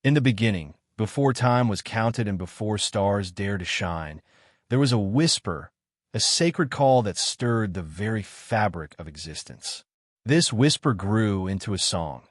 In the beginning, before time was counted and before stars dared to shine, there was a whisper, a sacred call that stirred the very fabric of existence. This whisper grew into a song,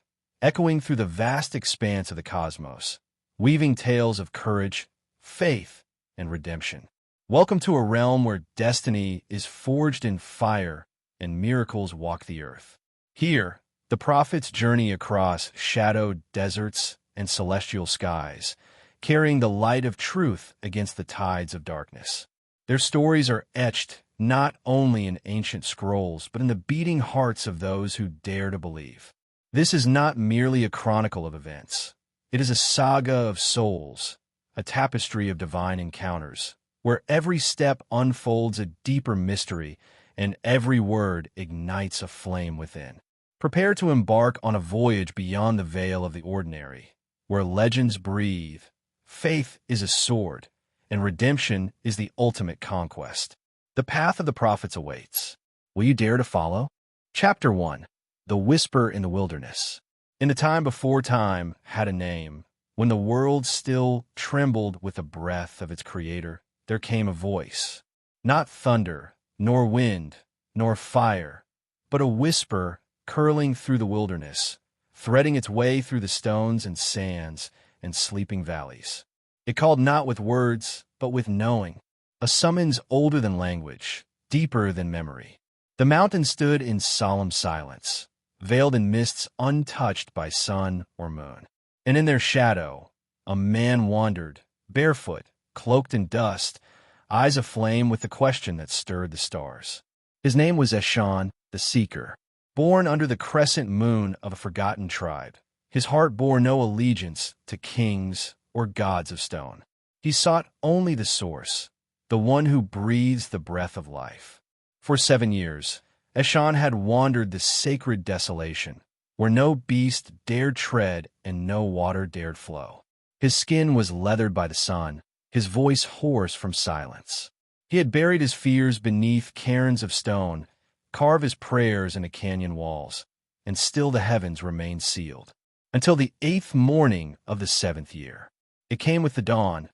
echoing through the vast expanse of the cosmos, weaving tales of courage, faith, and redemption. Welcome to a realm where destiny is forged in fire and miracles walk the earth. Here, the prophets journey across shadowed deserts and celestial skies, carrying the light of truth against the tides of darkness. Their stories are etched not only in ancient scrolls, but in the beating hearts of those who dare to believe. This is not merely a chronicle of events. It is a saga of souls, a tapestry of divine encounters, where every step unfolds a deeper mystery and every word ignites a flame within. Prepare to embark on a voyage beyond the veil of the ordinary, where legends breathe, faith is a sword, and redemption is the ultimate conquest. The path of the prophets awaits. Will you dare to follow? Chapter 1. The Whisper in the Wilderness. In the time before time had a name, when the world still trembled with the breath of its creator, there came a voice. Not thunder, nor wind, nor fire, but a whisper curling through the wilderness, threading its way through the stones and sands and sleeping valleys. It called not with words, but with knowing, a summons older than language, deeper than memory. The mountain stood in solemn silence, veiled in mists untouched by sun or moon. And in their shadow, a man wandered, barefoot, cloaked in dust, eyes aflame with the question that stirred the stars. His name was Eshan, the Seeker. Born under the crescent moon of a forgotten tribe, his heart bore no allegiance to kings or gods of stone. He sought only the source, the one who breathes the breath of life. For 7 years, Eshan had wandered the sacred desolation, where no beast dared tread and no water dared flow. His skin was leathered by the sun, his voice hoarse from silence. He had buried his fears beneath cairns of stone, carved his prayers into canyon walls, and still the heavens remained sealed. Until the 8th morning of the 7th year. It came with the dawn,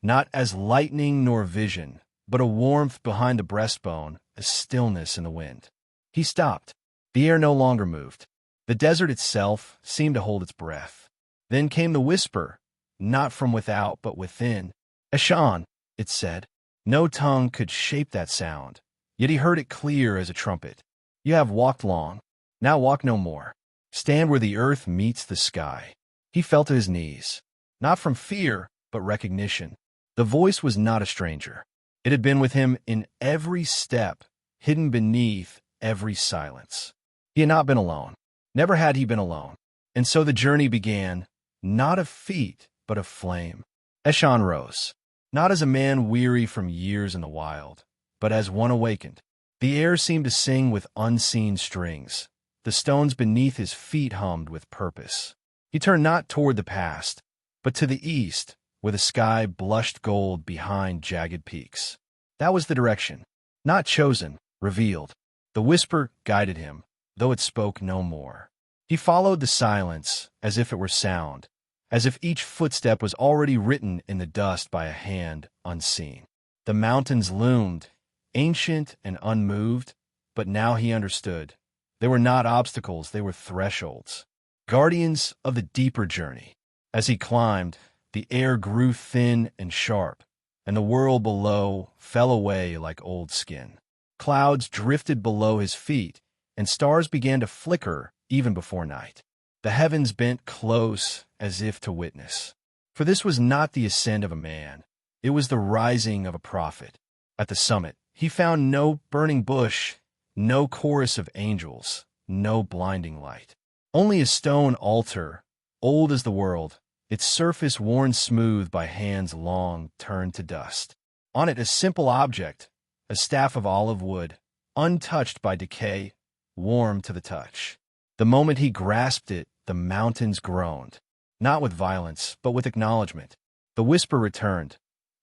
not as lightning nor vision, but a warmth behind the breastbone, a stillness in the wind. He stopped. The air no longer moved. The desert itself seemed to hold its breath. Then came the whisper, not from without, but within. Eshan, it said. No tongue could shape that sound, yet he heard it clear as a trumpet. You have walked long. Now walk no more. Stand where the earth meets the sky. He fell to his knees, not from fear, but recognition. The voice was not a stranger. It had been with him in every step, hidden beneath every silence. He had not been alone. Never had he been alone. And so the journey began, not of feet, but of flame. Eshan rose, not as a man weary from years in the wild, but as one awakened. The air seemed to sing with unseen strings. The stones beneath his feet hummed with purpose. He turned not toward the past, but to the east, where the sky blushed gold behind jagged peaks. That was the direction, not chosen, revealed. The whisper guided him, though it spoke no more. He followed the silence as if it were sound, as if each footstep was already written in the dust by a hand unseen. The mountains loomed, ancient and unmoved, but now he understood. They were not obstacles, they were thresholds, guardians of the deeper journey. As he climbed, the air grew thin and sharp, and the world below fell away like old skin. Clouds drifted below his feet, and stars began to flicker even before night. The heavens bent close as if to witness. For this was not the ascent of a man, it was the rising of a prophet. At the summit, he found no burning bush, no chorus of angels, no blinding light. Only a stone altar, old as the world, its surface worn smooth by hands long turned to dust. On it a simple object, a staff of olive wood, untouched by decay, warm to the touch. The moment he grasped it, the mountains groaned, not with violence, but with acknowledgement. The whisper returned,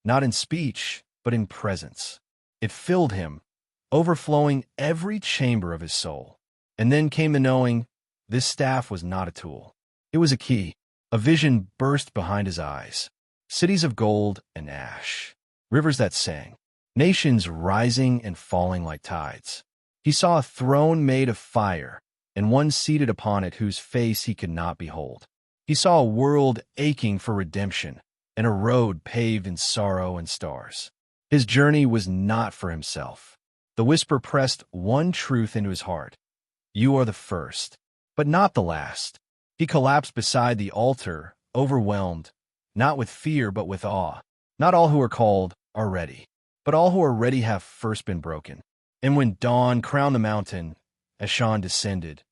not in speech, but in presence. It filled him, overflowing every chamber of his soul. And then came the knowing, this staff was not a tool. It was a key, A vision burst behind his eyes. Cities of gold and ash. Rivers that sang. Nations rising and falling like tides. He saw a throne made of fire, and one seated upon it whose face he could not behold. He saw a world aching for redemption, and a road paved in sorrow and stars. His journey was not for himself. The whisper pressed one truth into his heart. You are the first, but not the last. He collapsed beside the altar, overwhelmed, not with fear but with awe. Not all who are called are ready, but all who are ready have first been broken. And when dawn crowned the mountain, Eshan descended,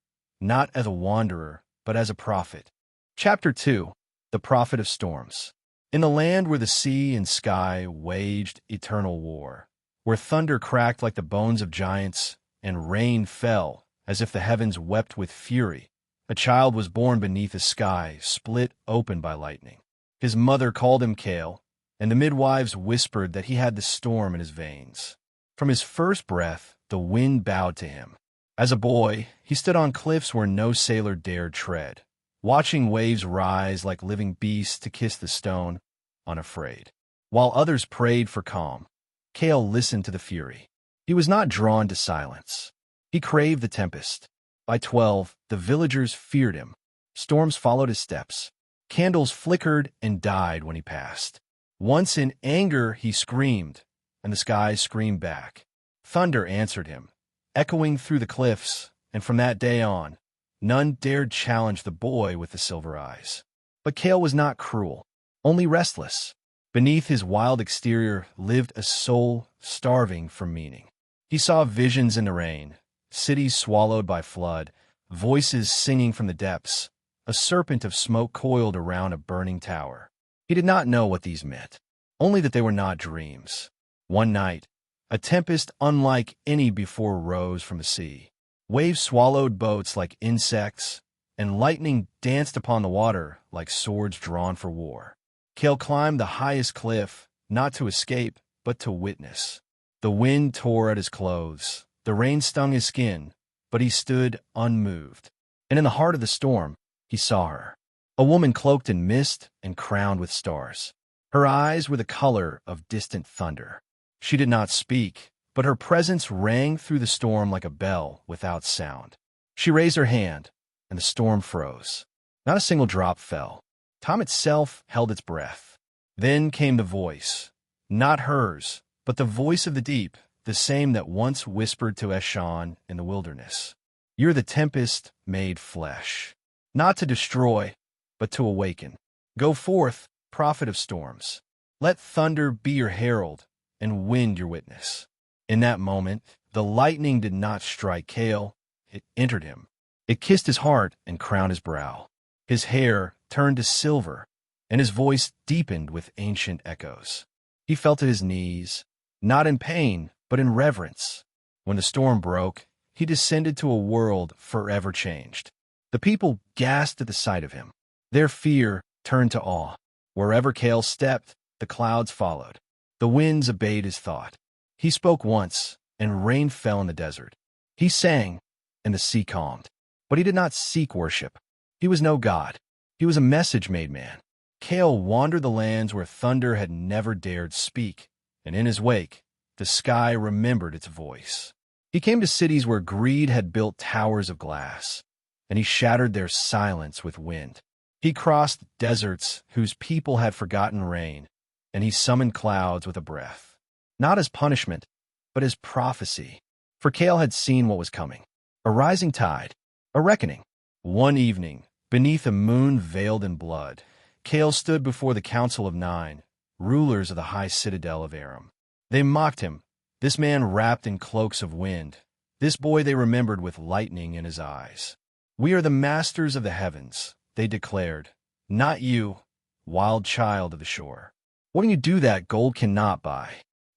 not as a wanderer, but as a prophet. Chapter 2. The Prophet of Storms. In the land where the sea and sky waged eternal war, where thunder cracked like the bones of giants, and rain fell as if the heavens wept with fury, a child was born beneath a sky split open by lightning. His mother called him Kale, and the midwives whispered that he had the storm in his veins. From his first breath, the wind bowed to him. As a boy, he stood on cliffs where no sailor dared tread, watching waves rise like living beasts to kiss the stone, unafraid. While others prayed for calm, Kale listened to the fury. He was not drawn to silence. He craved the tempest. By 12, the villagers feared him. Storms followed his steps. Candles flickered and died when he passed. Once in anger he screamed, and the sky screamed back. Thunder answered him, echoing through the cliffs, and from that day on, none dared challenge the boy with the silver eyes. But Kale was not cruel, only restless. Beneath his wild exterior lived a soul starving for meaning. He saw visions in the rain, cities swallowed by flood, voices singing from the depths, a serpent of smoke coiled around a burning tower. He did not know what these meant, only that they were not dreams. One night, a tempest unlike any before rose from the sea. Waves swallowed boats like insects, and lightning danced upon the water like swords drawn for war. Kale climbed the highest cliff, not to escape, but to witness. The wind tore at his clothes, the rain stung his skin, but he stood unmoved. And in the heart of the storm, he saw her, a woman cloaked in mist and crowned with stars. Her eyes were the color of distant thunder. She did not speak, but her presence rang through the storm like a bell without sound. She raised her hand, and the storm froze. Not a single drop fell. Time itself held its breath. Then came the voice, not hers, but the voice of the deep, the same that once whispered to Eshan in the wilderness. You're the tempest made flesh, not to destroy, but to awaken. Go forth, prophet of storms. Let thunder be your herald, and wind your witness. In that moment, the lightning did not strike Kale, it entered him. It kissed his heart and crowned his brow. His hair turned to silver, and his voice deepened with ancient echoes. He felt at his knees, not in pain, but in reverence. When the storm broke, he descended to a world forever changed. The people gasped at the sight of him. Their fear turned to awe. Wherever Kale stepped, the clouds followed. The winds obeyed his thought. He spoke once, and rain fell in the desert. He sang, and the sea calmed. But he did not seek worship. He was no god. He was a message-made man. Kale wandered the lands where thunder had never dared speak, and in his wake, the sky remembered its voice. He came to cities where greed had built towers of glass, and he shattered their silence with wind. He crossed deserts whose people had forgotten rain, and he summoned clouds with a breath. Not as punishment, but as prophecy. For Kale had seen what was coming. A rising tide, a reckoning. One evening, beneath a moon veiled in blood, Kale stood before the Council of Nine, rulers of the high citadel of Aram. They mocked him, this man wrapped in cloaks of wind, this boy they remembered with lightning in his eyes. We are the masters of the heavens, they declared, not you, wild child of the shore. What can you do that gold cannot buy?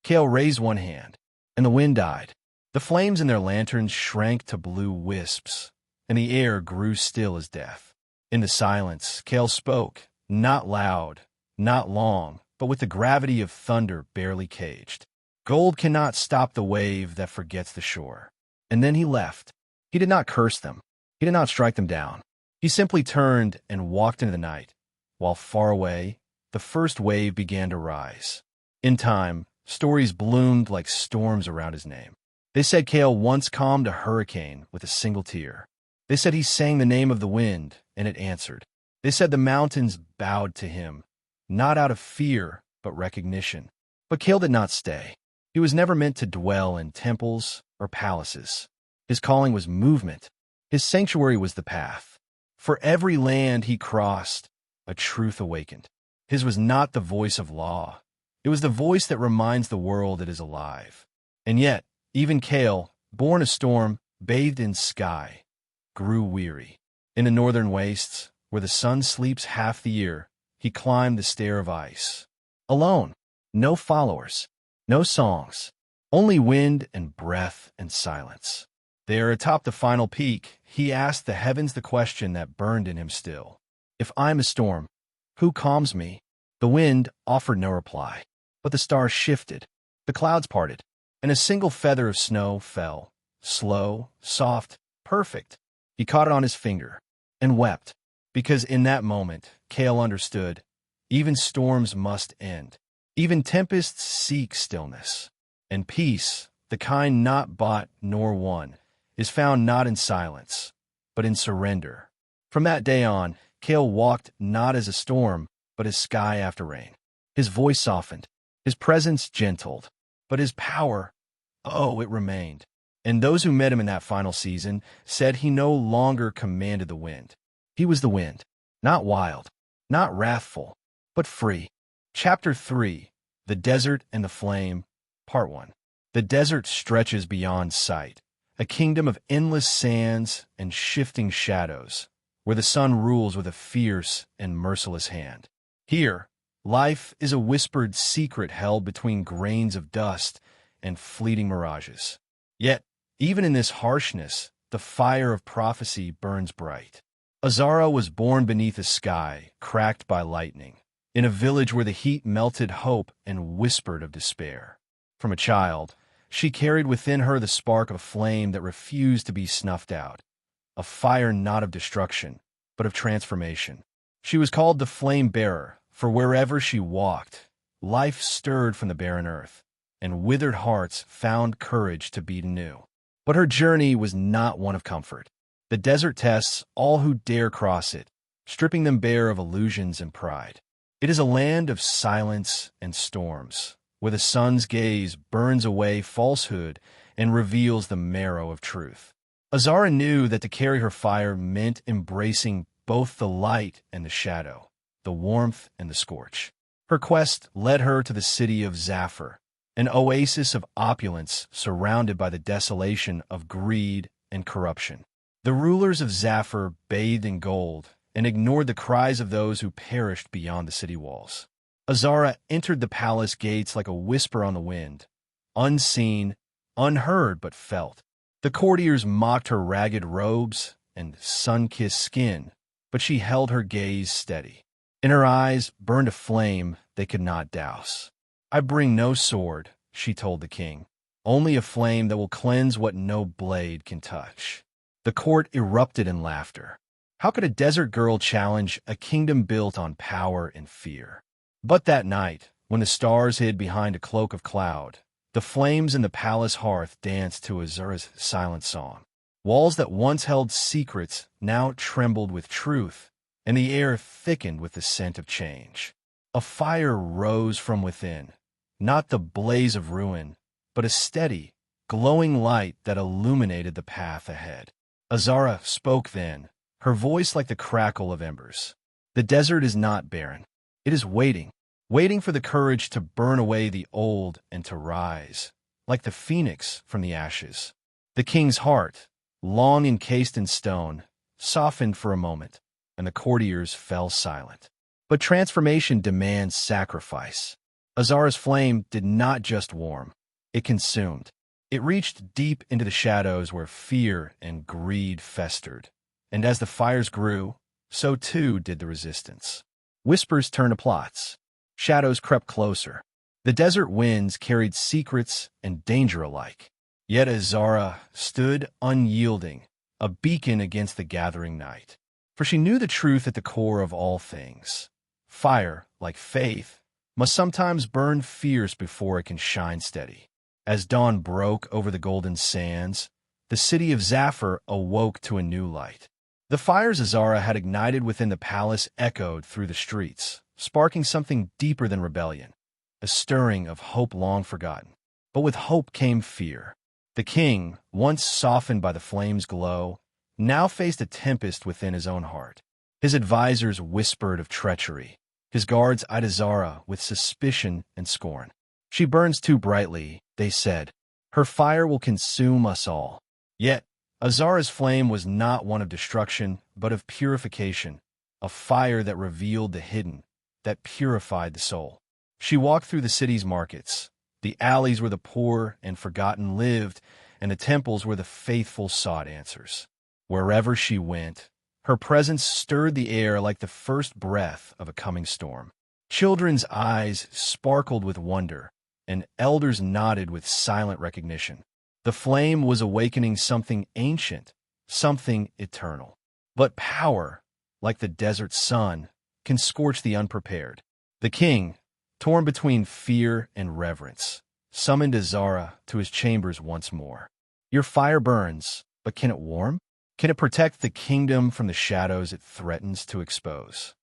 Kale raised one hand, and the wind died. The flames in their lanterns shrank to blue wisps, and the air grew still as death. In the silence, Kale spoke, not loud, not long, but with the gravity of thunder barely caged. Gold cannot stop the wave that forgets the shore. And then he left. He did not curse them. He did not strike them down. He simply turned and walked into the night, while far away, the first wave began to rise. In time, stories bloomed like storms around his name. They said Kale once calmed a hurricane with a single tear. They said he sang the name of the wind, and it answered. They said the mountains bowed to him, not out of fear, but recognition. But Kale did not stay. He was never meant to dwell in temples or palaces. His calling was movement. His sanctuary was the path. For every land he crossed, a truth awakened. His was not the voice of law. It was the voice that reminds the world it is alive. And yet, even Kale, born a storm, bathed in sky, grew weary. In the northern wastes, where the sun sleeps half the year, he climbed the stair of ice. Alone, no followers, no songs, only wind and breath and silence. There, atop the final peak, he asked the heavens the question that burned in him still. If I'm a storm, who calms me? The wind offered no reply, but the stars shifted, the clouds parted, and a single feather of snow fell, slow, soft, perfect. He caught it on his finger and wept, because in that moment, Kale understood, even storms must end. Even tempests seek stillness, and peace, the kind not bought nor won, is found not in silence, but in surrender. From that day on, Kale walked not as a storm, but as sky after rain. His voice softened, his presence gentled, but his power, oh, it remained. And those who met him in that final season said he no longer commanded the wind. He was the wind, not wild, not wrathful, but free. Chapter 3, The Desert and the Flame, Part 1. The desert stretches beyond sight, a kingdom of endless sands and shifting shadows, where the sun rules with a fierce and merciless hand. Here, life is a whispered secret held between grains of dust and fleeting mirages. Yet, even in this harshness, the fire of prophecy burns bright. Azara was born beneath a sky cracked by lightning, in a village where the heat melted hope and whispered of despair. From a child, she carried within her the spark of a flame that refused to be snuffed out, a fire not of destruction, but of transformation. She was called the Flame Bearer, for wherever she walked, life stirred from the barren earth, and withered hearts found courage to beat anew. But her journey was not one of comfort. The desert tests all who dare cross it, stripping them bare of illusions and pride. It is a land of silence and storms, where the sun's gaze burns away falsehood and reveals the marrow of truth. Azara knew that to carry her fire meant embracing both the light and the shadow, the warmth and the scorch. Her quest led her to the city of Zafir, an oasis of opulence surrounded by the desolation of greed and corruption. The rulers of Zafir bathed in gold and ignored the cries of those who perished beyond the city walls. Azara entered the palace gates like a whisper on the wind, unseen, unheard but felt. The courtiers mocked her ragged robes and sun-kissed skin, but she held her gaze steady. In her eyes burned a flame they could not douse. I bring no sword, she told the king, only a flame that will cleanse what no blade can touch. The court erupted in laughter. How could a desert girl challenge a kingdom built on power and fear? But that night, when the stars hid behind a cloak of cloud, the flames in the palace hearth danced to Azura's silent song. Walls that once held secrets now trembled with truth, and the air thickened with the scent of change. A fire rose from within, not the blaze of ruin, but a steady, glowing light that illuminated the path ahead. Azara spoke then, her voice like the crackle of embers. The desert is not barren. It is waiting for the courage to burn away the old and to rise, like the phoenix from the ashes. The king's heart, long encased in stone, softened for a moment, and the courtiers fell silent. But transformation demands sacrifice. Azara's flame did not just warm, it consumed. It reached deep into the shadows where fear and greed festered. And as the fires grew, so too did the resistance. Whispers turned to plots. Shadows crept closer. The desert winds carried secrets and danger alike. Yet Azara stood unyielding, a beacon against the gathering night. For she knew the truth at the core of all things. Fire, like faith, must sometimes burn fierce before it can shine steady. As dawn broke over the golden sands, the city of Zafir awoke to a new light. The fires Azara had ignited within the palace echoed through the streets, sparking something deeper than rebellion, a stirring of hope long forgotten. But with hope came fear. The king, once softened by the flame's glow, now faced a tempest within his own heart. His advisors whispered of treachery. His guards eyed Azara with suspicion and scorn. "She burns too brightly," they said. "Her fire will consume us all." Yet, Azara's flame was not one of destruction, but of purification, a fire that revealed the hidden, that purified the soul. She walked through the city's markets, the alleys where the poor and forgotten lived, and the temples where the faithful sought answers. Wherever she went, her presence stirred the air like the first breath of a coming storm. Children's eyes sparkled with wonder, and elders nodded with silent recognition. The flame was awakening something ancient, something eternal. But power, like the desert sun, can scorch the unprepared. The king, torn between fear and reverence, summoned Azara to his chambers once more. "Your fire burns, but can it warm? Can it protect the kingdom from the shadows it threatens to expose?"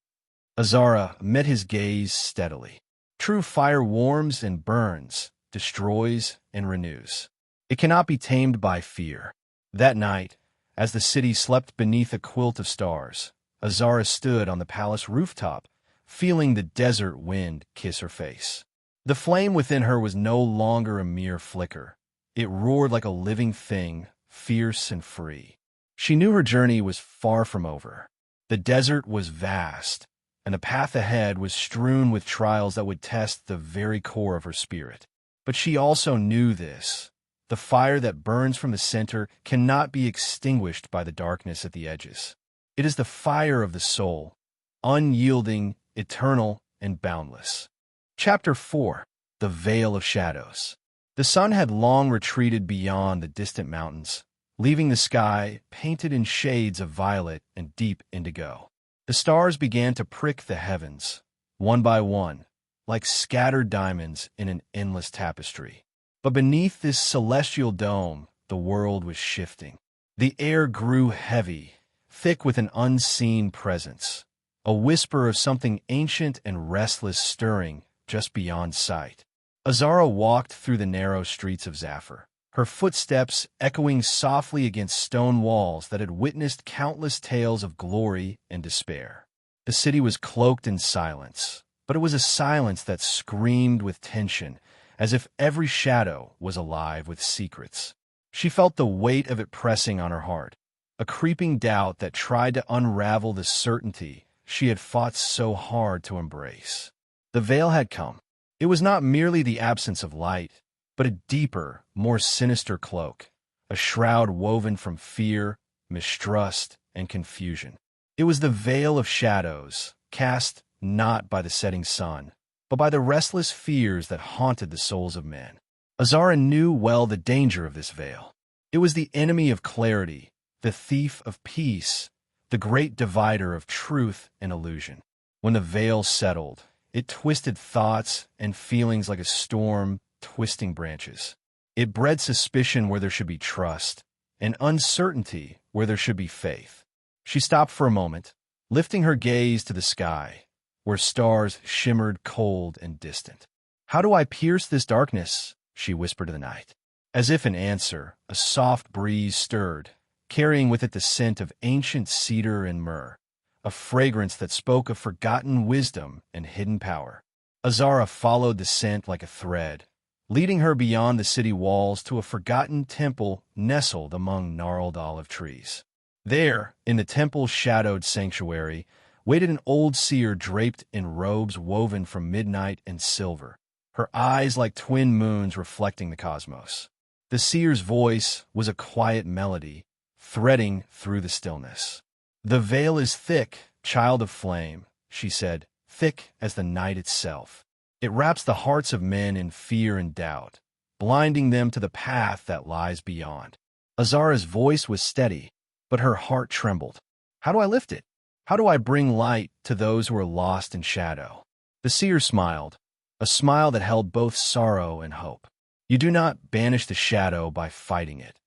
Azara met his gaze steadily. True fire warms and burns, destroys and renews. It cannot be tamed by fear. That night, as the city slept beneath a quilt of stars, Azara stood on the palace rooftop, feeling the desert wind kiss her face. The flame within her was no longer a mere flicker. It roared like a living thing, fierce and free. She knew her journey was far from over. The desert was vast, and the path ahead was strewn with trials that would test the very core of her spirit. But she also knew this. The fire that burns from the center cannot be extinguished by the darkness at the edges. It is the fire of the soul, unyielding, eternal, and boundless. Chapter 4. The Veil of Shadows. The sun had long retreated beyond the distant mountains, leaving the sky painted in shades of violet and deep indigo. The stars began to prick the heavens, one by one, like scattered diamonds in an endless tapestry. But beneath this celestial dome, the world was shifting. The air grew heavy, thick with an unseen presence, a whisper of something ancient and restless stirring just beyond sight. Azara walked through the narrow streets of Zafir, her footsteps echoing softly against stone walls that had witnessed countless tales of glory and despair. The city was cloaked in silence, but it was a silence that screamed with tension, as if every shadow was alive with secrets. She felt the weight of it pressing on her heart, a creeping doubt that tried to unravel the certainty she had fought so hard to embrace. The veil had come. It was not merely the absence of light, but a deeper, more sinister cloak, a shroud woven from fear, mistrust, and confusion. It was the veil of shadows, cast not by the setting sun, but by the restless fears that haunted the souls of men. Azara knew well the danger of this veil. It was the enemy of clarity, the thief of peace, the great divider of truth and illusion. When the veil settled, it twisted thoughts and feelings like a storm twisting branches. It bred suspicion where there should be trust, and uncertainty where there should be faith. She stopped for a moment, lifting her gaze to the sky, where stars shimmered cold and distant. "How do I pierce this darkness?" she whispered to the night. As if in answer, a soft breeze stirred, carrying with it the scent of ancient cedar and myrrh, a fragrance that spoke of forgotten wisdom and hidden power. Azara followed the scent like a thread, leading her beyond the city walls to a forgotten temple nestled among gnarled olive trees. There, in the temple's shadowed sanctuary, waited an old seer draped in robes woven from midnight and silver, her eyes like twin moons reflecting the cosmos. The seer's voice was a quiet melody, threading through the stillness. "The veil is thick, child of flame," she said, "thick as the night itself. It wraps the hearts of men in fear and doubt, blinding them to the path that lies beyond." Azara's voice was steady, but her heart trembled. "How do I lift it? How do I bring light to those who are lost in shadow? The seer smiled, a smile that held both sorrow and hope. You do not banish the shadow by fighting it,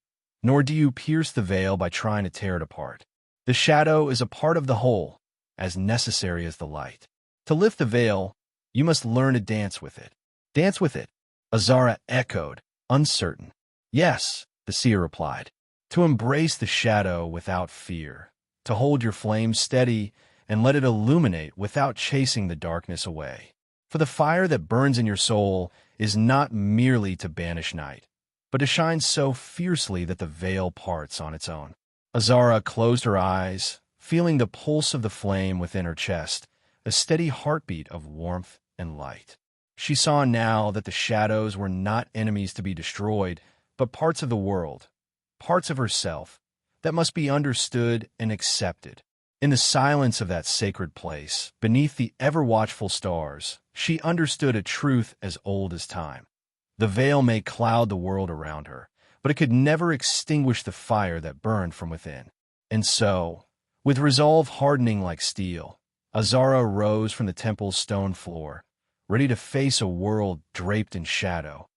nor do you pierce the veil by trying to tear it apart. The shadow is a part of the whole, as necessary as the light. To lift the veil, you must learn to dance with it. Dance with it, Azara echoed, uncertain. Yes, the seer replied. To embrace the shadow without fear, to hold your flame steady and let it illuminate without chasing the darkness away. For the fire that burns in your soul is not merely to banish night, but to shine so fiercely that the veil parts on its own. Azara closed her eyes, feeling the pulse of the flame within her chest, a steady heartbeat of warmth and light. She saw now that the shadows were not enemies to be destroyed, but parts of the world, parts of herself, that must be understood and accepted. In the silence of that sacred place, beneath the ever-watchful stars, she understood a truth as old as time. The veil may cloud the world around her, but it could never extinguish the fire that burned from within. And so, with resolve hardening like steel, Azara rose from the temple's stone floor, ready to face a world draped in shadow,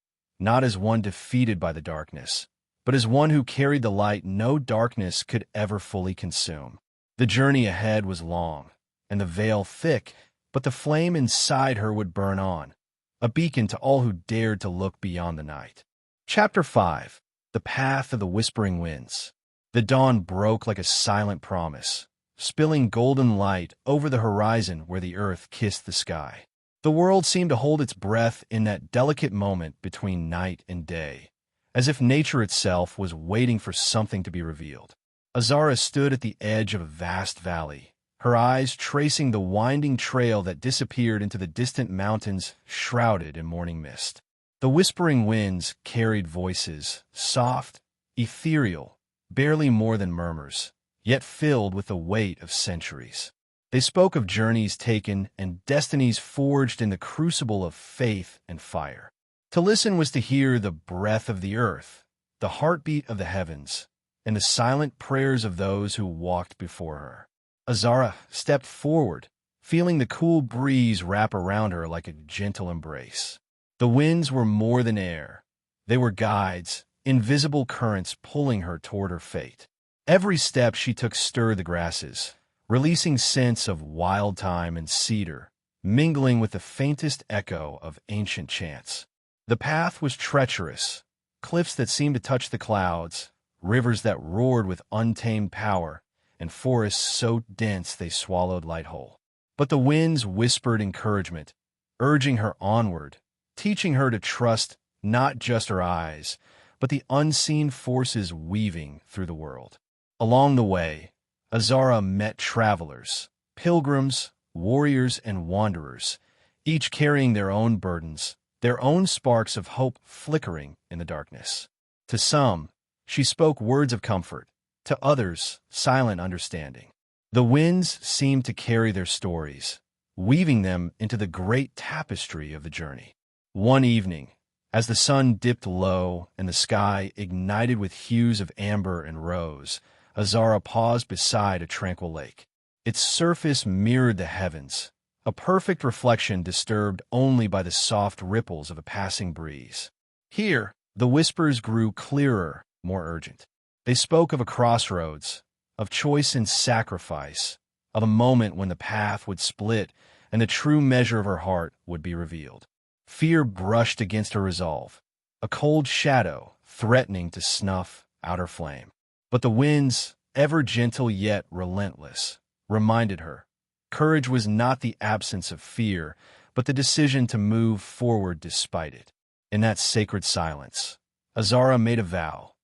not as one defeated by the darkness, but as one who carried the light no darkness could ever fully consume. The journey ahead was long, and the veil thick, but the flame inside her would burn on, a beacon to all who dared to look beyond the night. Chapter 5. The Path of the Whispering Winds. The dawn broke like a silent promise, spilling golden light over the horizon where the earth kissed the sky. The world seemed to hold its breath in that delicate moment between night and day, as if nature itself was waiting for something to be revealed. Azara stood at the edge of a vast valley, her eyes tracing the winding trail that disappeared into the distant mountains shrouded in morning mist. The whispering winds carried voices, soft, ethereal, barely more than murmurs, yet filled with the weight of centuries. They spoke of journeys taken and destinies forged in the crucible of faith and fire. To listen was to hear the breath of the earth, the heartbeat of the heavens, and the silent prayers of those who walked before her. Azara stepped forward, feeling the cool breeze wrap around her like a gentle embrace. The winds were more than air. They were guides, invisible currents pulling her toward her fate. Every step she took stirred the grasses, releasing scents of wild thyme and cedar, mingling with the faintest echo of ancient chants. The path was treacherous, cliffs that seemed to touch the clouds, rivers that roared with untamed power, and forests so dense they swallowed light whole. But the winds whispered encouragement, urging her onward, teaching her to trust not just her eyes, but the unseen forces weaving through the world. Along the way, Azara met travelers, pilgrims, warriors, and wanderers, each carrying their own burdens, their own sparks of hope flickering in the darkness. To some, she spoke words of comfort, to others, silent understanding. The winds seemed to carry their stories, weaving them into the great tapestry of the journey. One evening, as the sun dipped low and the sky ignited with hues of amber and rose, Azara paused beside a tranquil lake. Its surface mirrored the heavens, a perfect reflection disturbed only by the soft ripples of a passing breeze. Here, the whispers grew clearer, more urgent. They spoke of a crossroads, of choice and sacrifice, of a moment when the path would split and the true measure of her heart would be revealed. Fear brushed against her resolve, a cold shadow threatening to snuff out her flame. But the winds, ever gentle yet relentless, reminded her, courage was not the absence of fear, but the decision to move forward despite it. In that sacred silence, Azara made a vow,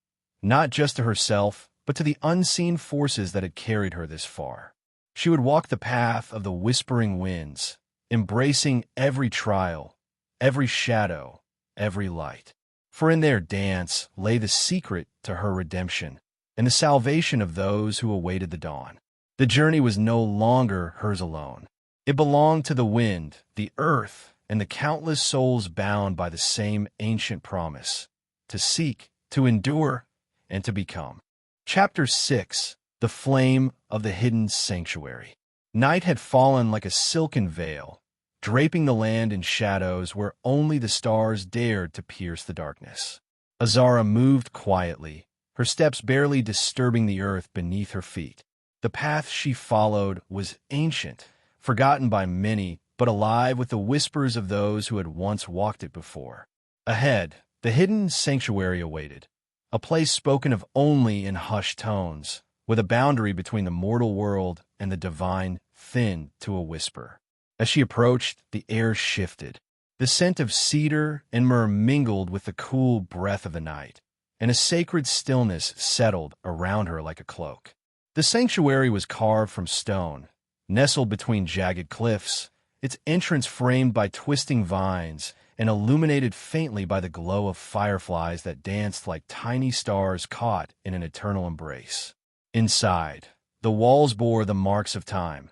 not just to herself, but to the unseen forces that had carried her this far. She would walk the path of the whispering winds, embracing every trial, every shadow, every light. For in their dance lay the secret to her redemption and the salvation of those who awaited the dawn. The journey was no longer hers alone. It belonged to the wind, the earth, and the countless souls bound by the same ancient promise, to seek, to endure, and to become. Chapter 6. The Flame of the Hidden Sanctuary. Night had fallen like a silken veil, draping the land in shadows where only the stars dared to pierce the darkness. Azara moved quietly, her steps barely disturbing the earth beneath her feet. The path she followed was ancient, forgotten by many, but alive with the whispers of those who had once walked it before. Ahead, the hidden sanctuary awaited, a place spoken of only in hushed tones, with a boundary between the mortal world and the divine thinned to a whisper. As she approached, the air shifted. The scent of cedar and myrrh mingled with the cool breath of the night, and a sacred stillness settled around her like a cloak. The sanctuary was carved from stone, nestled between jagged cliffs, its entrance framed by twisting vines and illuminated faintly by the glow of fireflies that danced like tiny stars caught in an eternal embrace. Inside, the walls bore the marks of time,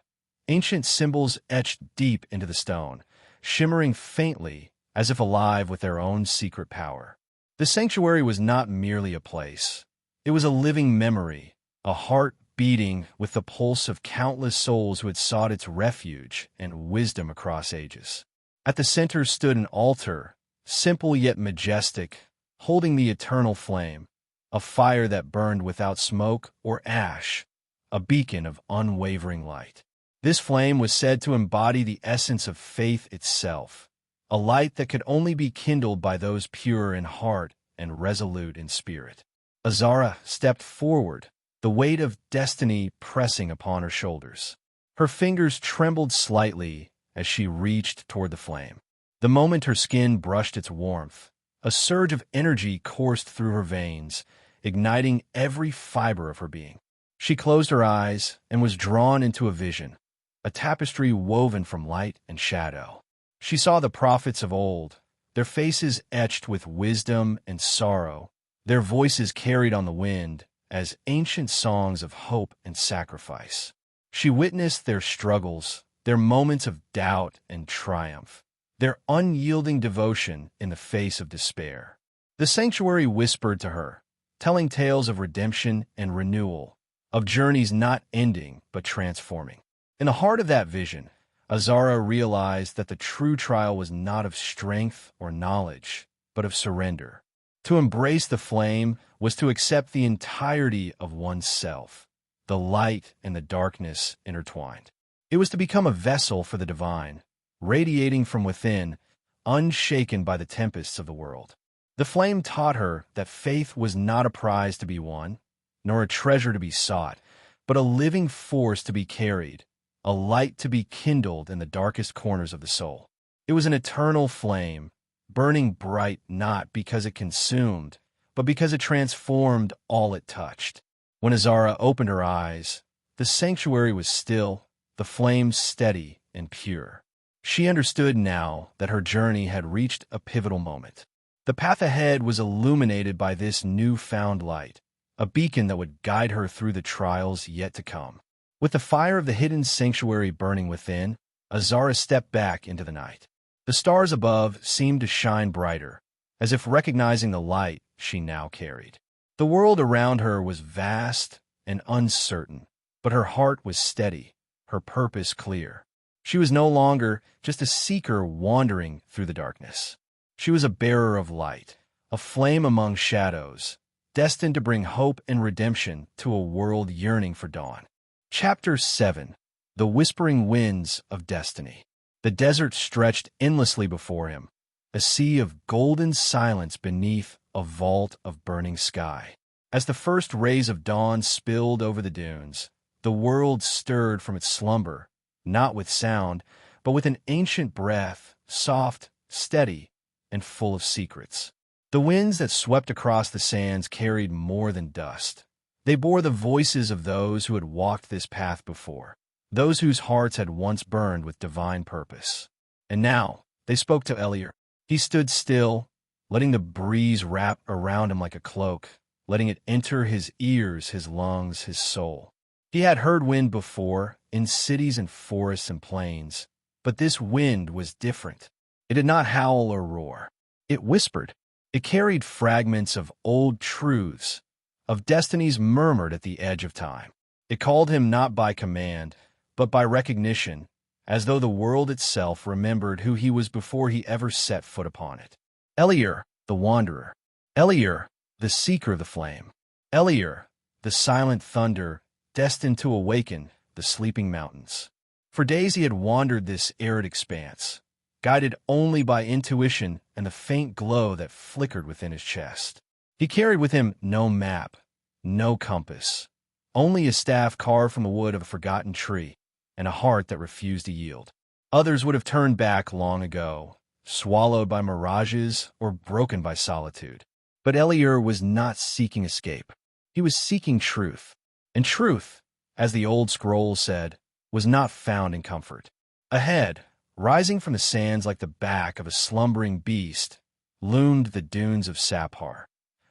ancient symbols etched deep into the stone, shimmering faintly as if alive with their own secret power. The sanctuary was not merely a place. It was a living memory, a heart beating with the pulse of countless souls who had sought its refuge and wisdom across ages. At the center stood an altar, simple yet majestic, holding the eternal flame, a fire that burned without smoke or ash, a beacon of unwavering light. This flame was said to embody the essence of faith itself, a light that could only be kindled by those pure in heart and resolute in spirit. Azara stepped forward, the weight of destiny pressing upon her shoulders. Her fingers trembled slightly as she reached toward the flame. The moment her skin brushed its warmth, a surge of energy coursed through her veins, igniting every fiber of her being. She closed her eyes and was drawn into a vision, a tapestry woven from light and shadow. She saw the prophets of old, their faces etched with wisdom and sorrow, their voices carried on the wind as ancient songs of hope and sacrifice. She witnessed their struggles, their moments of doubt and triumph, their unyielding devotion in the face of despair. The sanctuary whispered to her, telling tales of redemption and renewal, of journeys not ending but transforming. In the heart of that vision, Azara realized that the true trial was not of strength or knowledge, but of surrender. To embrace the flame was to accept the entirety of oneself, the light and the darkness intertwined. It was to become a vessel for the divine, radiating from within, unshaken by the tempests of the world. The flame taught her that faith was not a prize to be won, nor a treasure to be sought, but a living force to be carried, a light to be kindled in the darkest corners of the soul. It was an eternal flame, burning bright not because it consumed, but because it transformed all it touched. When Azara opened her eyes, the sanctuary was still, the flame steady and pure. She understood now that her journey had reached a pivotal moment. The path ahead was illuminated by this newfound light, a beacon that would guide her through the trials yet to come. With the fire of the hidden sanctuary burning within, Azara stepped back into the night. The stars above seemed to shine brighter, as if recognizing the light she now carried. The world around her was vast and uncertain, but her heart was steady, her purpose clear. She was no longer just a seeker wandering through the darkness. She was a bearer of light, a flame among shadows, destined to bring hope and redemption to a world yearning for dawn. Chapter 7. The Whispering Winds of Destiny. The desert stretched endlessly before him, a sea of golden silence beneath a vault of burning sky. As the first rays of dawn spilled over the dunes, the world stirred from its slumber, not with sound, but with an ancient breath, soft, steady, and full of secrets. The winds that swept across the sands carried more than dust. They bore the voices of those who had walked this path before, those whose hearts had once burned with divine purpose. And now they spoke to Eliar. He stood still, letting the breeze wrap around him like a cloak, letting it enter his ears, his lungs, his soul. He had heard wind before, in cities and forests and plains, but this wind was different. It did not howl or roar. It whispered. It carried fragments of old truths, of destinies murmured at the edge of time. It called him not by command, but by recognition, as though the world itself remembered who he was before he ever set foot upon it. Eliur, the wanderer. Eliur, the seeker of the flame. Eliur, the silent thunder, destined to awaken the sleeping mountains. For days he had wandered this arid expanse, guided only by intuition and the faint glow that flickered within his chest. He carried with him no map, no compass, only a staff carved from the wood of a forgotten tree and a heart that refused to yield. Others would have turned back long ago, swallowed by mirages or broken by solitude. But Eliur was not seeking escape. He was seeking truth. And truth, as the old scrolls said, was not found in comfort. Ahead, rising from the sands like the back of a slumbering beast, loomed the dunes of Saphar,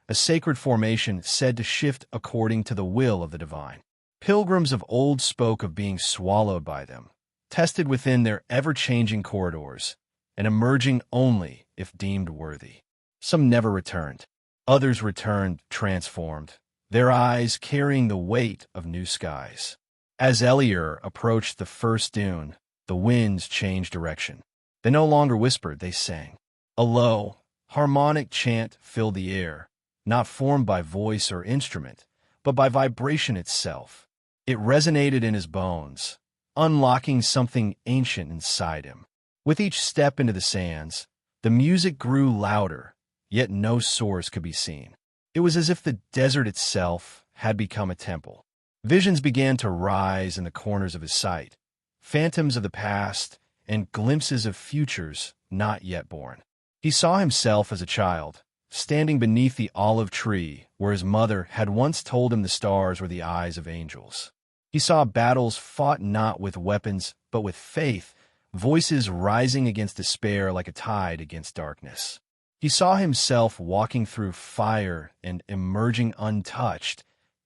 a sacred formation said to shift according to the will of the divine. Pilgrims of old spoke of being swallowed by them, tested within their ever-changing corridors, and emerging only if deemed worthy. Some never returned. Others returned transformed, their eyes carrying the weight of new skies. As Eliur approached the first dune, the winds changed direction. They no longer whispered, they sang. A low, harmonic chant filled the air, not formed by voice or instrument, but by vibration itself. It resonated in his bones, unlocking something ancient inside him. With each step into the sands, the music grew louder, yet no source could be seen. It was as if the desert itself had become a temple. Visions began to rise in the corners of his sight, phantoms of the past and glimpses of futures not yet born. He saw himself as a child, standing beneath the olive tree where his mother had once told him the stars were the eyes of angels. He saw battles fought not with weapons but with faith, voices rising against despair like a tide against darkness. He saw himself walking through fire and emerging untouched,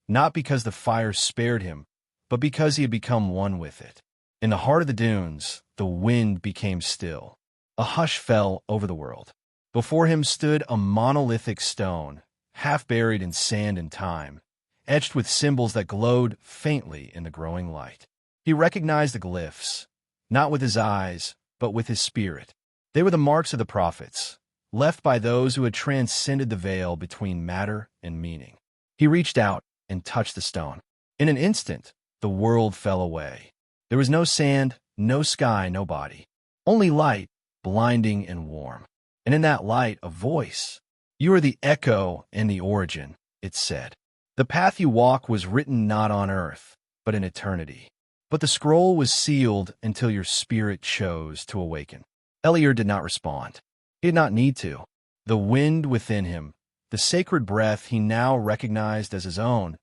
not because the fire spared him, but because he had become one with it. In the heart of the dunes, the wind became still. A hush fell over the world. Before him stood a monolithic stone, half buried in sand and time, etched with symbols that glowed faintly in the growing light. He recognized the glyphs, not with his eyes, but with his spirit. They were the marks of the prophets, left by those who had transcended the veil between matter and meaning. He reached out and touched the stone. In an instant, the world fell away. There was no sand, no sky, no body. Only light, blinding and warm. And in that light, a voice. You are the echo and the origin, it said. The path you walk was written not on earth, but in eternity. But the scroll was sealed until your spirit chose to awaken. Eliur did not respond. He did not need to. The wind within him, the sacred breath he now recognized as his own,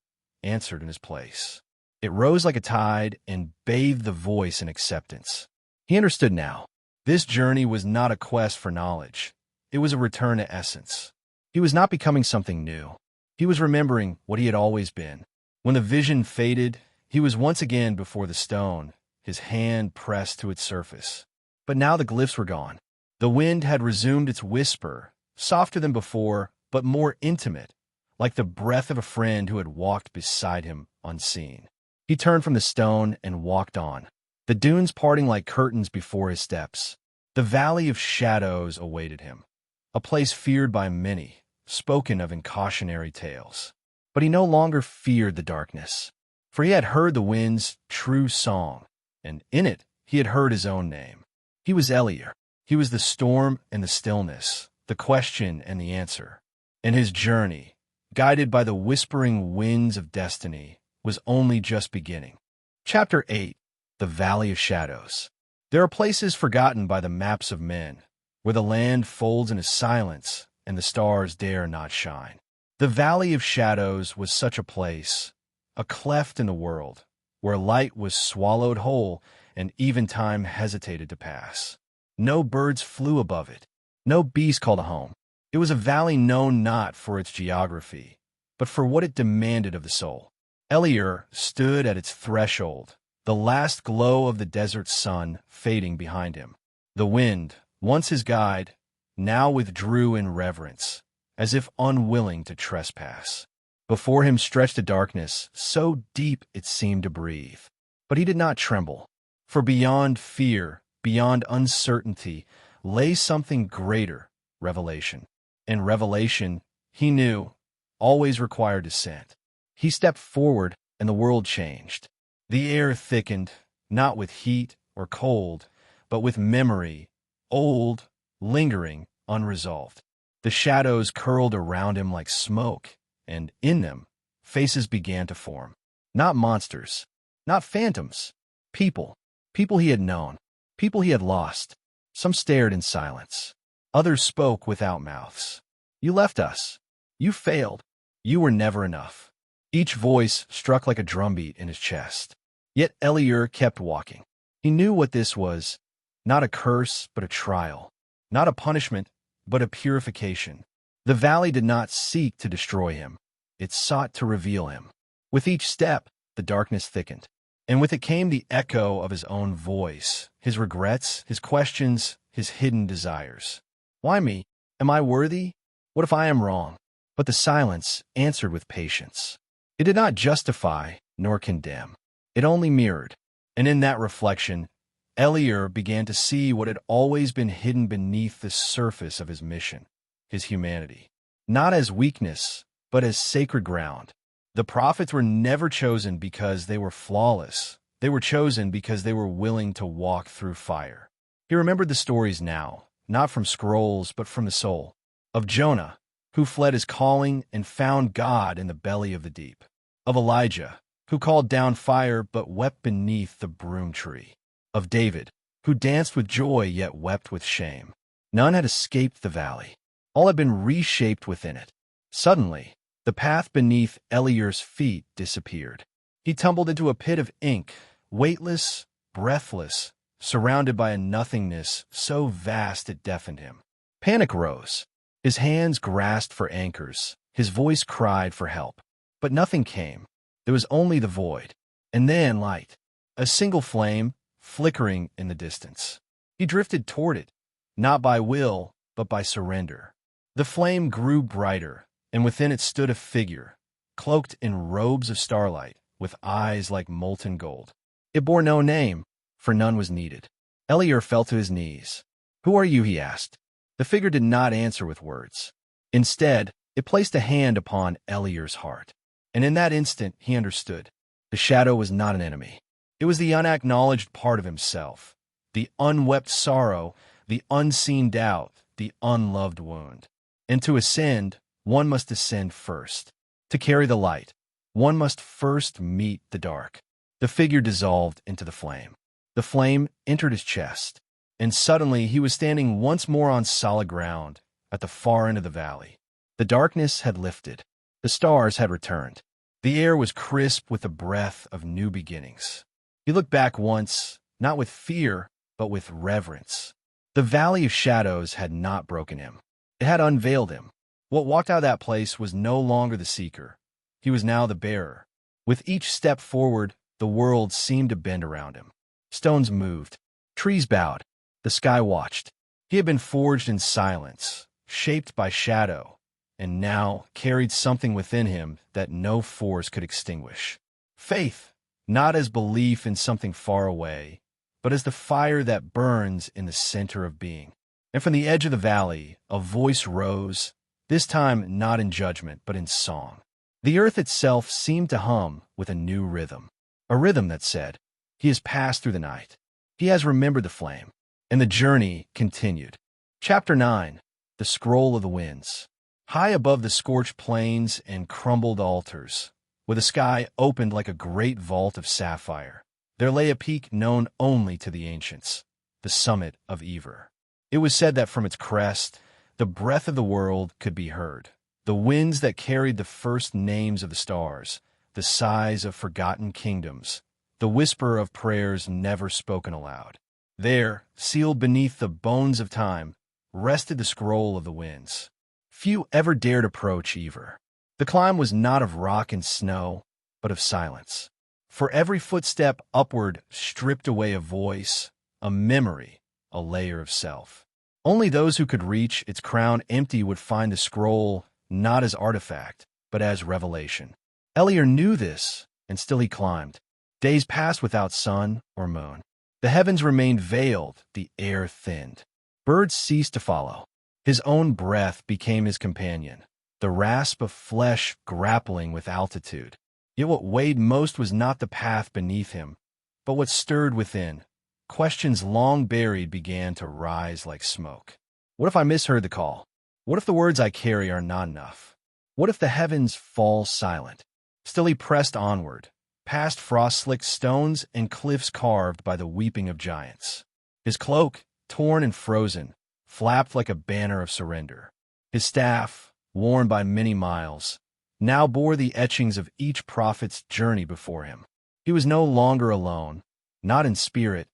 answered in his place. It rose like a tide and bathed the voice in acceptance. He understood now. This journey was not a quest for knowledge. It was a return to essence. He was not becoming something new. He was remembering what he had always been. When the vision faded, he was once again before the stone, his hand pressed to its surface. But now the glyphs were gone. The wind had resumed its whisper, softer than before, but more intimate, like the breath of a friend who had walked beside him unseen. He turned from the stone and walked on, the dunes parting like curtains before his steps. The valley of shadows awaited him, a place feared by many, spoken of in cautionary tales. But he no longer feared the darkness, for he had heard the wind's true song, and in it he had heard his own name. He was Eliur. He was the storm and the stillness, the question and the answer. And his journey, guided by the whispering winds of destiny, was only just beginning. Chapter 8. The Valley of Shadows. There are places forgotten by the maps of men, where the land folds into silence and the stars dare not shine. The Valley of Shadows was such a place, a cleft in the world, where light was swallowed whole and even time hesitated to pass. No birds flew above it, no beast called a home. It was a valley known not for its geography, but for what it demanded of the soul. Eliur stood at its threshold, the last glow of the desert sun fading behind him. The wind, once his guide, now withdrew in reverence, as if unwilling to trespass. Before him stretched a darkness so deep it seemed to breathe. But he did not tremble. For beyond fear, beyond uncertainty, lay something greater, revelation. And revelation, he knew, always required descent. He stepped forward, and the world changed. The air thickened, not with heat or cold, but with memory, old, lingering, unresolved. The shadows curled around him like smoke, and in them, faces began to form. Not monsters, not phantoms, people. People he had known, people he had lost. Some stared in silence. Others spoke without mouths. You left us. You failed. You were never enough. Each voice struck like a drumbeat in his chest. Yet Eliur kept walking. He knew what this was. Not a curse, but a trial. Not a punishment, but a purification. The valley did not seek to destroy him. It sought to reveal him. With each step, the darkness thickened. And with it came the echo of his own voice, his regrets, his questions, his hidden desires. Why me? Am I worthy? What if I am wrong? But the silence answered with patience. It did not justify nor condemn. It only mirrored. And in that reflection, Eliur began to see what had always been hidden beneath the surface of his mission, his humanity. Not as weakness, but as sacred ground. The prophets were never chosen because they were flawless. They were chosen because they were willing to walk through fire. He remembered the stories now, not from scrolls, but from the soul. Of Jonah, who fled his calling and found God in the belly of the deep. Of Elijah, who called down fire but wept beneath the broom tree. Of David, who danced with joy yet wept with shame. None had escaped the valley. All had been reshaped within it. Suddenly, the path beneath Eliur's feet disappeared. He tumbled into a pit of ink, weightless, breathless, surrounded by a nothingness so vast it deafened him. Panic rose. His hands grasped for anchors. His voice cried for help. But nothing came. There was only the void. And then light. A single flame, flickering in the distance. He drifted toward it, not by will, but by surrender. The flame grew brighter, and within it stood a figure, cloaked in robes of starlight, with eyes like molten gold. It bore no name, for none was needed. Eliur fell to his knees. "Who are you?" he asked. The figure did not answer with words. Instead, it placed a hand upon Eliur's heart. And in that instant, he understood. The shadow was not an enemy. It was the unacknowledged part of himself, the unwept sorrow, the unseen doubt, the unloved wound. And to ascend, one must descend first. To carry the light, one must first meet the dark. The figure dissolved into the flame. The flame entered his chest, and suddenly he was standing once more on solid ground, at the far end of the valley. The darkness had lifted. The stars had returned. The air was crisp with the breath of new beginnings. He looked back once, not with fear, but with reverence. The valley of shadows had not broken him. It had unveiled him. What walked out of that place was no longer the seeker. He was now the bearer. With each step forward, the world seemed to bend around him. Stones moved. Trees bowed. The sky watched. He had been forged in silence, shaped by shadow, and now carried something within him that no force could extinguish. Faith, not as belief in something far away, but as the fire that burns in the center of being. And from the edge of the valley, a voice rose, this time not in judgment, but in song. The earth itself seemed to hum with a new rhythm, a rhythm that said, "He has passed through the night. He has remembered the flame." And the journey continued. Chapter 9, The Scroll of the Winds. High above the scorched plains and crumbled altars, with a sky opened like a great vault of sapphire, there lay a peak known only to the ancients, the summit of Ever. It was said that from its crest, the breath of the world could be heard. The winds that carried the first names of the stars, the sighs of forgotten kingdoms, the whisper of prayers never spoken aloud. There, sealed beneath the bones of time, rested the scroll of the winds. Few ever dared approach Ever. The climb was not of rock and snow, but of silence. For every footstep upward stripped away a voice, a memory, a layer of self. Only those who could reach its crown empty would find the scroll not as artifact, but as revelation. Eliur knew this, and still he climbed. Days passed without sun or moon. The heavens remained veiled, the air thinned. Birds ceased to follow. His own breath became his companion, the rasp of flesh grappling with altitude. Yet what weighed most was not the path beneath him, but what stirred within. Questions long buried began to rise like smoke. What if I misheard the call? What if the words I carry are not enough? What if the heavens fall silent? Still he pressed onward, past frost-slicked stones and cliffs carved by the weeping of giants. His cloak, torn and frozen, flapped like a banner of surrender. His staff, worn by many miles, now bore the etchings of each prophet's journey before him. He was no longer alone, not in spirit,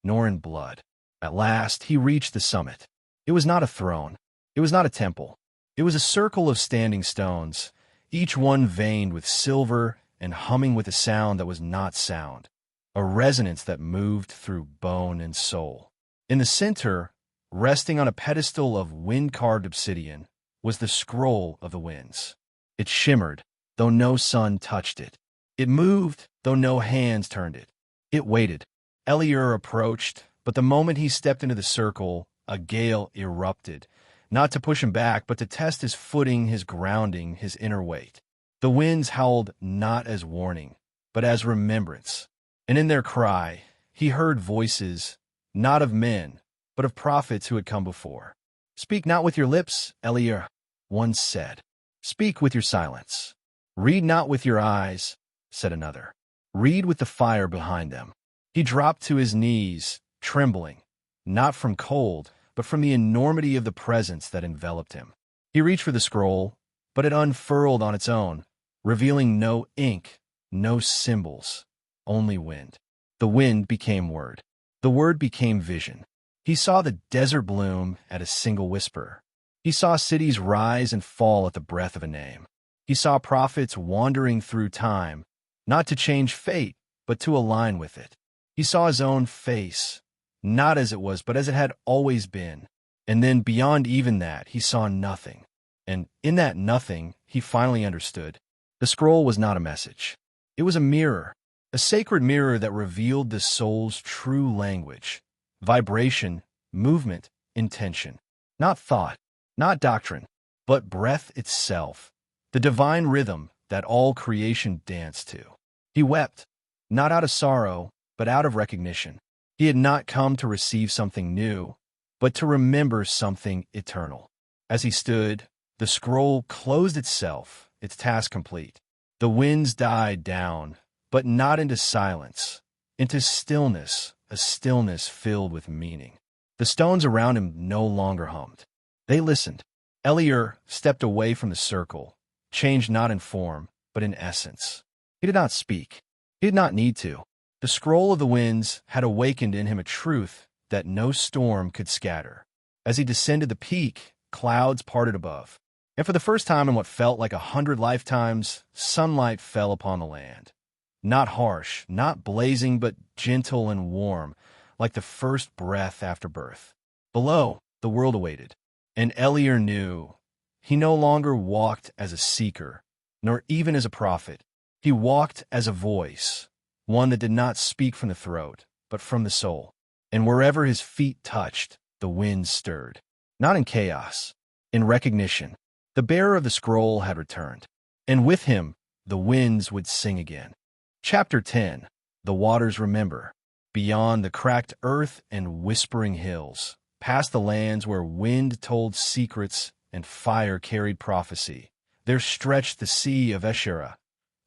nor in blood. At last he reached the summit. It was not a throne. It was not a temple. It was a circle of standing stones, each one veined with silver and humming with a sound that was not sound, a resonance that moved through bone and soul. In the center, resting on a pedestal of wind-carved obsidian, was the scroll of the winds. It shimmered, though no sun touched it. It moved, though no hands turned it. It waited. Eliur approached, but the moment he stepped into the circle, a gale erupted, not to push him back, but to test his footing, his grounding, his inner weight. The winds howled not as warning, but as remembrance. And in their cry, he heard voices, not of men, but of prophets who had come before. "Speak not with your lips," Eliur once said. "Speak with your silence. Read not with your eyes," said another. "Read with the fire behind them." He dropped to his knees, trembling, not from cold, but from the enormity of the presence that enveloped him. He reached for the scroll, but it unfurled on its own, revealing no ink, no symbols, only wind. The wind became word. The word became vision. He saw the desert bloom at a single whisper. He saw cities rise and fall at the breath of a name. He saw prophets wandering through time, not to change fate, but to align with it. He saw his own face, not as it was, but as it had always been. And then beyond even that, he saw nothing. And in that nothing, he finally understood. The scroll was not a message. It was a mirror, a sacred mirror that revealed the soul's true language, vibration, movement, intention. Not thought, not doctrine, but breath itself, the divine rhythm that all creation danced to. He wept, not out of sorrow, but out of recognition. He had not come to receive something new, but to remember something eternal. As he stood, the scroll closed itself, its task complete. The winds died down, but not into silence, into stillness, a stillness filled with meaning. The stones around him no longer hummed. They listened. Eliur stepped away from the circle, changed not in form, but in essence. He did not speak. He did not need to. The scroll of the winds had awakened in him a truth that no storm could scatter. As he descended the peak, clouds parted above, and for the first time in what felt like 100 lifetimes, sunlight fell upon the land. Not harsh, not blazing, but gentle and warm, like the first breath after birth. Below, the world awaited, and Eliur knew he no longer walked as a seeker, nor even as a prophet. He walked as a voice, one that did not speak from the throat, but from the soul. And wherever his feet touched, the wind stirred. Not in chaos, in recognition. The bearer of the scroll had returned, and with him, the winds would sing again. Chapter 10. The waters remember. Beyond the cracked earth and whispering hills, past the lands where wind told secrets and fire carried prophecy, there stretched the sea of Eshera,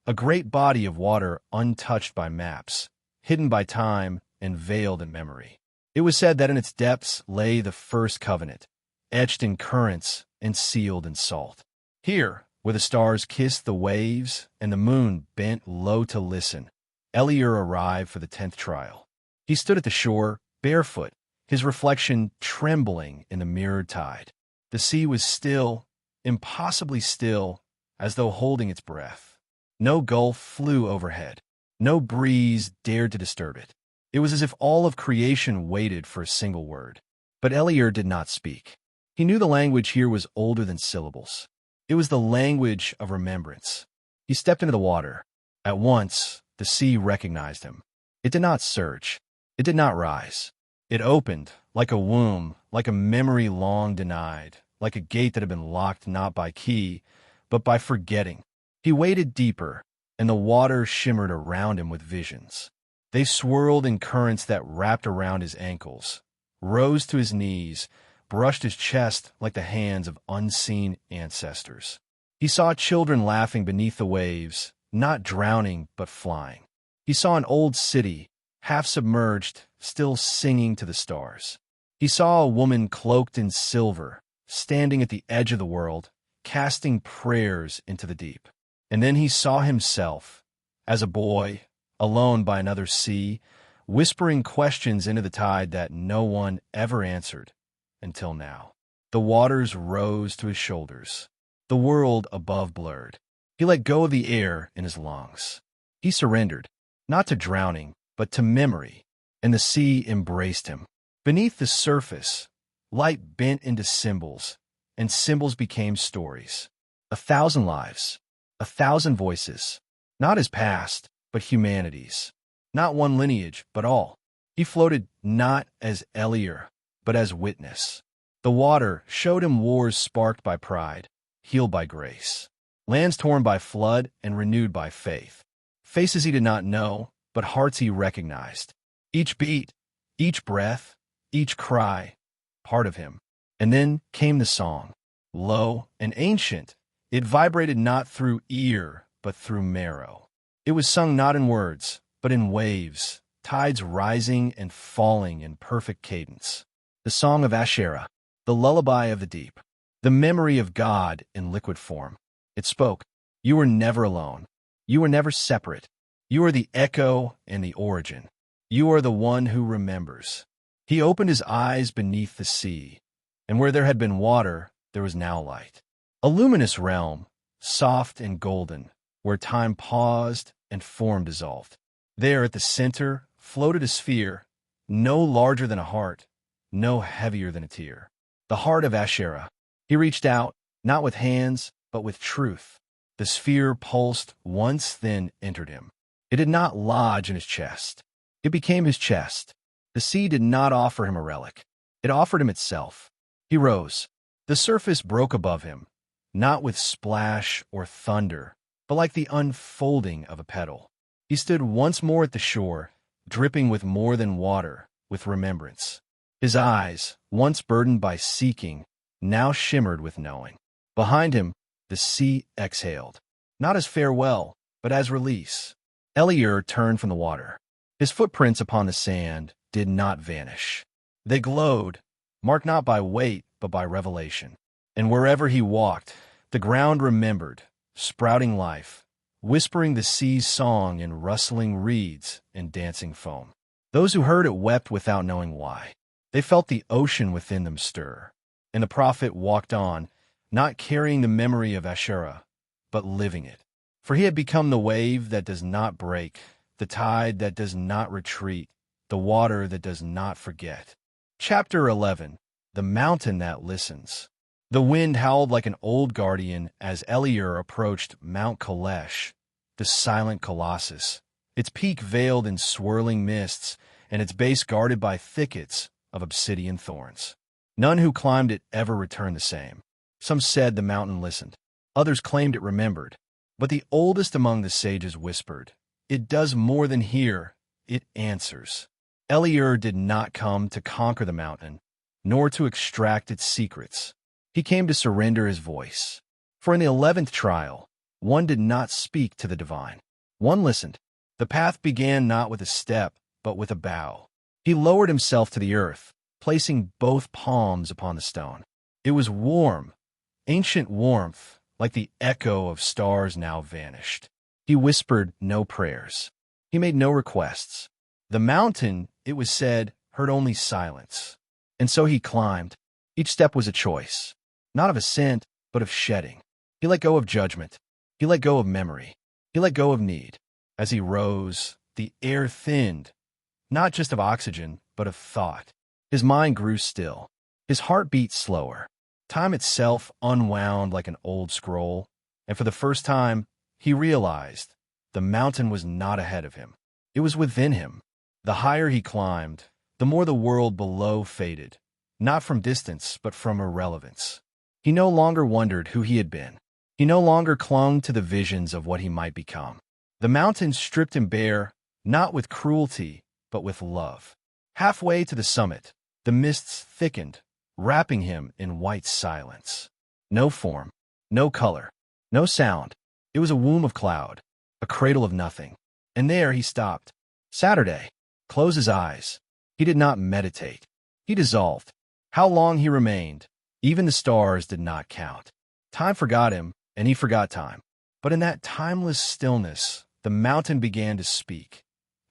a great body of water untouched by maps, hidden by time and veiled in memory. It was said that in its depths lay the first covenant, etched in currents and sealed in salt. Here, where the stars kissed the waves and the moon bent low to listen, Eliur arrived for the 10th trial. He stood at the shore, barefoot, his reflection trembling in the mirrored tide. The sea was still, impossibly still, as though holding its breath. No gulf flew overhead. No breeze dared to disturb it. It was as if all of creation waited for a single word. But Eliur did not speak. He knew the language here was older than syllables. It was the language of remembrance. He stepped into the water. At once, the sea recognized him. It did not surge. It It did not rise. It opened, like a womb, like a memory long denied, like a gate that had been locked not by key, but by forgetting. He waded deeper, and the water shimmered around him with visions. They swirled in currents that wrapped around his ankles, rose to his knees, brushed his chest like the hands of unseen ancestors. He saw children laughing beneath the waves, not drowning but flying. He saw an old city, half submerged, still singing to the stars. He saw a woman cloaked in silver, standing at the edge of the world, casting prayers into the deep. And then he saw himself, as a boy, alone by another sea, whispering questions into the tide that no one ever answered until now. The waters rose to his shoulders. The world above blurred. He let go of the air in his lungs. He surrendered, not to drowning, but to memory, and the sea embraced him. Beneath the surface, light bent into symbols, and symbols became stories. 1,000 lives, 1,000 voices, not his past, but humanity's. Not one lineage, but all. He floated not as Eliur, but as witness. The water showed him wars sparked by pride, healed by grace, lands torn by flood and renewed by faith. Faces he did not know, but hearts he recognized. Each beat, each breath, each cry, part of him. And then came the song, low and ancient. It vibrated not through ear, but through marrow. It was sung not in words, but in waves, tides rising and falling in perfect cadence. The song of Asherah, the lullaby of the deep, the memory of God in liquid form. It spoke, "You were never alone. You were never separate. You are the echo and the origin. You are the one who remembers." He opened his eyes beneath the sea, and where there had been water, there was now light. A luminous realm, soft and golden, where time paused and form dissolved. There at the center floated a sphere, no larger than a heart, no heavier than a tear. The heart of Asherah. He reached out, not with hands, but with truth. The sphere pulsed once, then entered him. It did not lodge in his chest. It became his chest. The sea did not offer him a relic. It offered him itself. He rose. The surface broke above him, not with splash or thunder, but like the unfolding of a petal. He stood once more at the shore, dripping with more than water, with remembrance. His eyes, once burdened by seeking, now shimmered with knowing. Behind him, the sea exhaled, not as farewell, but as release. Eliur turned from the water. His footprints upon the sand did not vanish. They glowed, marked not by weight, but by revelation. And wherever he walked, the ground remembered, sprouting life, whispering the sea's song in rustling reeds and dancing foam. Those who heard it wept without knowing why. They felt the ocean within them stir. And the prophet walked on, not carrying the memory of Asherah, but living it. For he had become the wave that does not break, the tide that does not retreat, the water that does not forget. Chapter 11. The Mountain That Listens. The wind howled like an old guardian as Eliur approached Mount Kalesh, the silent colossus, its peak veiled in swirling mists and its base guarded by thickets of obsidian thorns. None who climbed it ever returned the same. Some said the mountain listened. Others claimed it remembered. But the oldest among the sages whispered, "It does more than hear, it answers." Eliur did not come to conquer the mountain, nor to extract its secrets. He came to surrender his voice. For in the 11th trial, one did not speak to the divine. One listened. The path began not with a step, but with a bow. He lowered himself to the earth, placing both palms upon the stone. It was warm, ancient warmth, like the echo of stars now vanished. He whispered no prayers. He made no requests. The mountain, it was said, heard only silence. And so he climbed. Each step was a choice, not of ascent, but of shedding. He let go of judgment. He let go of memory. He let go of need. As he rose, the air thinned, not just of oxygen, but of thought. His mind grew still. His heart beat slower. Time itself unwound like an old scroll, and for the first time, he realized the mountain was not ahead of him. It was within him. The higher he climbed, the more the world below faded, not from distance, but from irrelevance. He no longer wondered who he had been. He no longer clung to the visions of what he might become. The mountains stripped him bare, not with cruelty, but with love. Halfway to the summit, the mists thickened, wrapping him in white silence. No form, no color, no sound. It was a womb of cloud, a cradle of nothing. And there he stopped. Saturday. Close his eyes. He did not meditate. He dissolved. How long he remained, even the stars did not count. Time forgot him, and he forgot time. But in that timeless stillness, the mountain began to speak.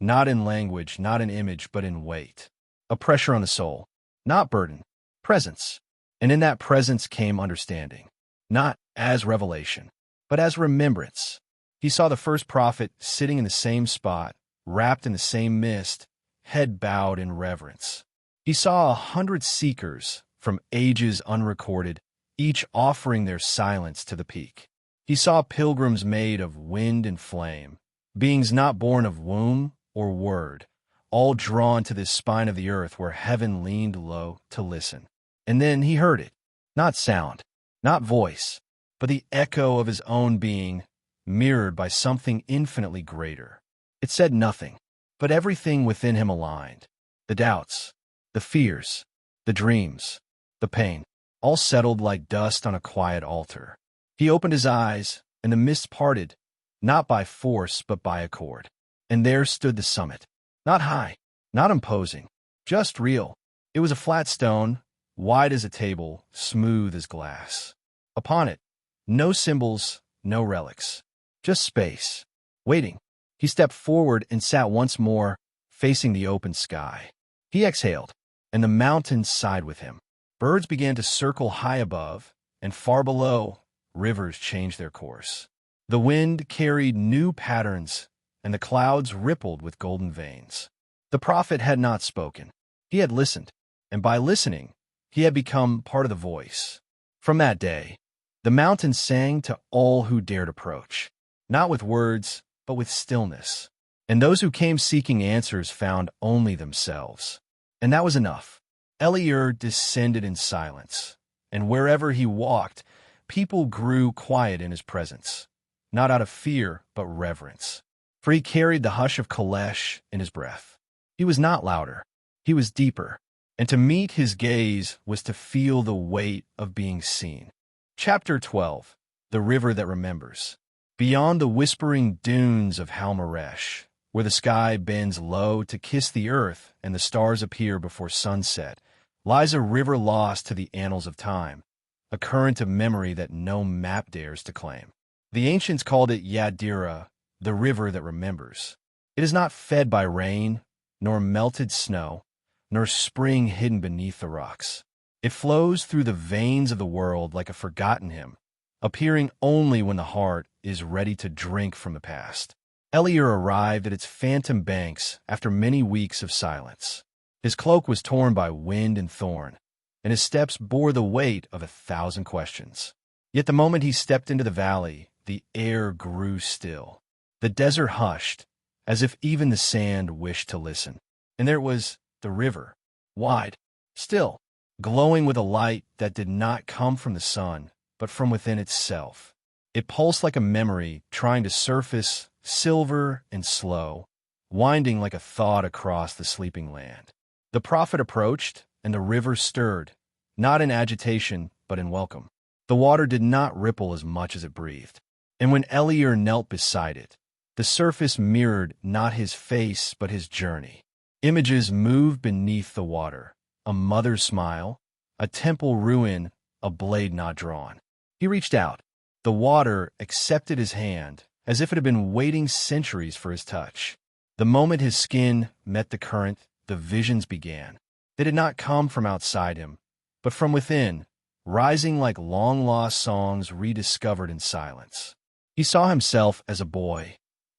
Not in language, not in image, but in weight. A pressure on the soul. Not burden. Presence. And in that presence came understanding. Not as revelation, but as remembrance. He saw the first prophet sitting in the same spot, wrapped in the same mist, head bowed in reverence. He saw 100 seekers from ages unrecorded, each offering their silence to the peak. He saw pilgrims made of wind and flame, beings not born of womb or word, all drawn to this spine of the earth where heaven leaned low to listen. And then he heard it, not sound, not voice, but the echo of his own being, mirrored by something infinitely greater. It said nothing, but everything within him aligned. The doubts, the fears, the dreams, the pain, all settled like dust on a quiet altar. He opened his eyes, and the mist parted, not by force but by accord. And there stood the summit, not high, not imposing, just real. It was a flat stone, wide as a table, smooth as glass. Upon it, no symbols, no relics, just space, waiting. He stepped forward and sat once more, facing the open sky. He exhaled, and the mountains sighed with him. Birds began to circle high above, and far below, rivers changed their course. The wind carried new patterns, and the clouds rippled with golden veins. The prophet had not spoken. He had listened, and by listening, he had become part of the voice. From that day, the mountains sang to all who dared approach, not with words, but with stillness. And those who came seeking answers found only themselves. And that was enough. Eliur descended in silence, and wherever he walked, people grew quiet in his presence, not out of fear, but reverence. For he carried the hush of Kalesh in his breath. He was not louder. He was deeper. And to meet his gaze was to feel the weight of being seen. Chapter 12. The River That Remembers. Beyond the whispering dunes of Halmaresh, where the sky bends low to kiss the earth and the stars appear before sunset, lies a river lost to the annals of time, a current of memory that no map dares to claim. The ancients called it Yadira, the river that remembers. It is not fed by rain, nor melted snow, nor spring hidden beneath the rocks. It flows through the veins of the world like a forgotten hymn, appearing only when the heart is ready to drink from the past. Eliur arrived at its phantom banks after many weeks of silence. His cloak was torn by wind and thorn, and his steps bore the weight of 1,000 questions. Yet the moment he stepped into the valley, the air grew still. The desert hushed, as if even the sand wished to listen. And there was the river, wide, still, glowing with a light that did not come from the sun, but from within itself. It pulsed like a memory, trying to surface, silver and slow, winding like a thought across the sleeping land. The prophet approached, and the river stirred, not in agitation, but in welcome. The water did not ripple as much as it breathed. And when Eliur knelt beside it, the surface mirrored not his face, but his journey. Images moved beneath the water, a mother's smile, a temple ruin, a blade not drawn. He reached out. The water accepted his hand, as if it had been waiting centuries for his touch. The moment his skin met the current, the visions began. They did not come from outside him, but from within, rising like long-lost songs rediscovered in silence. He saw himself as a boy,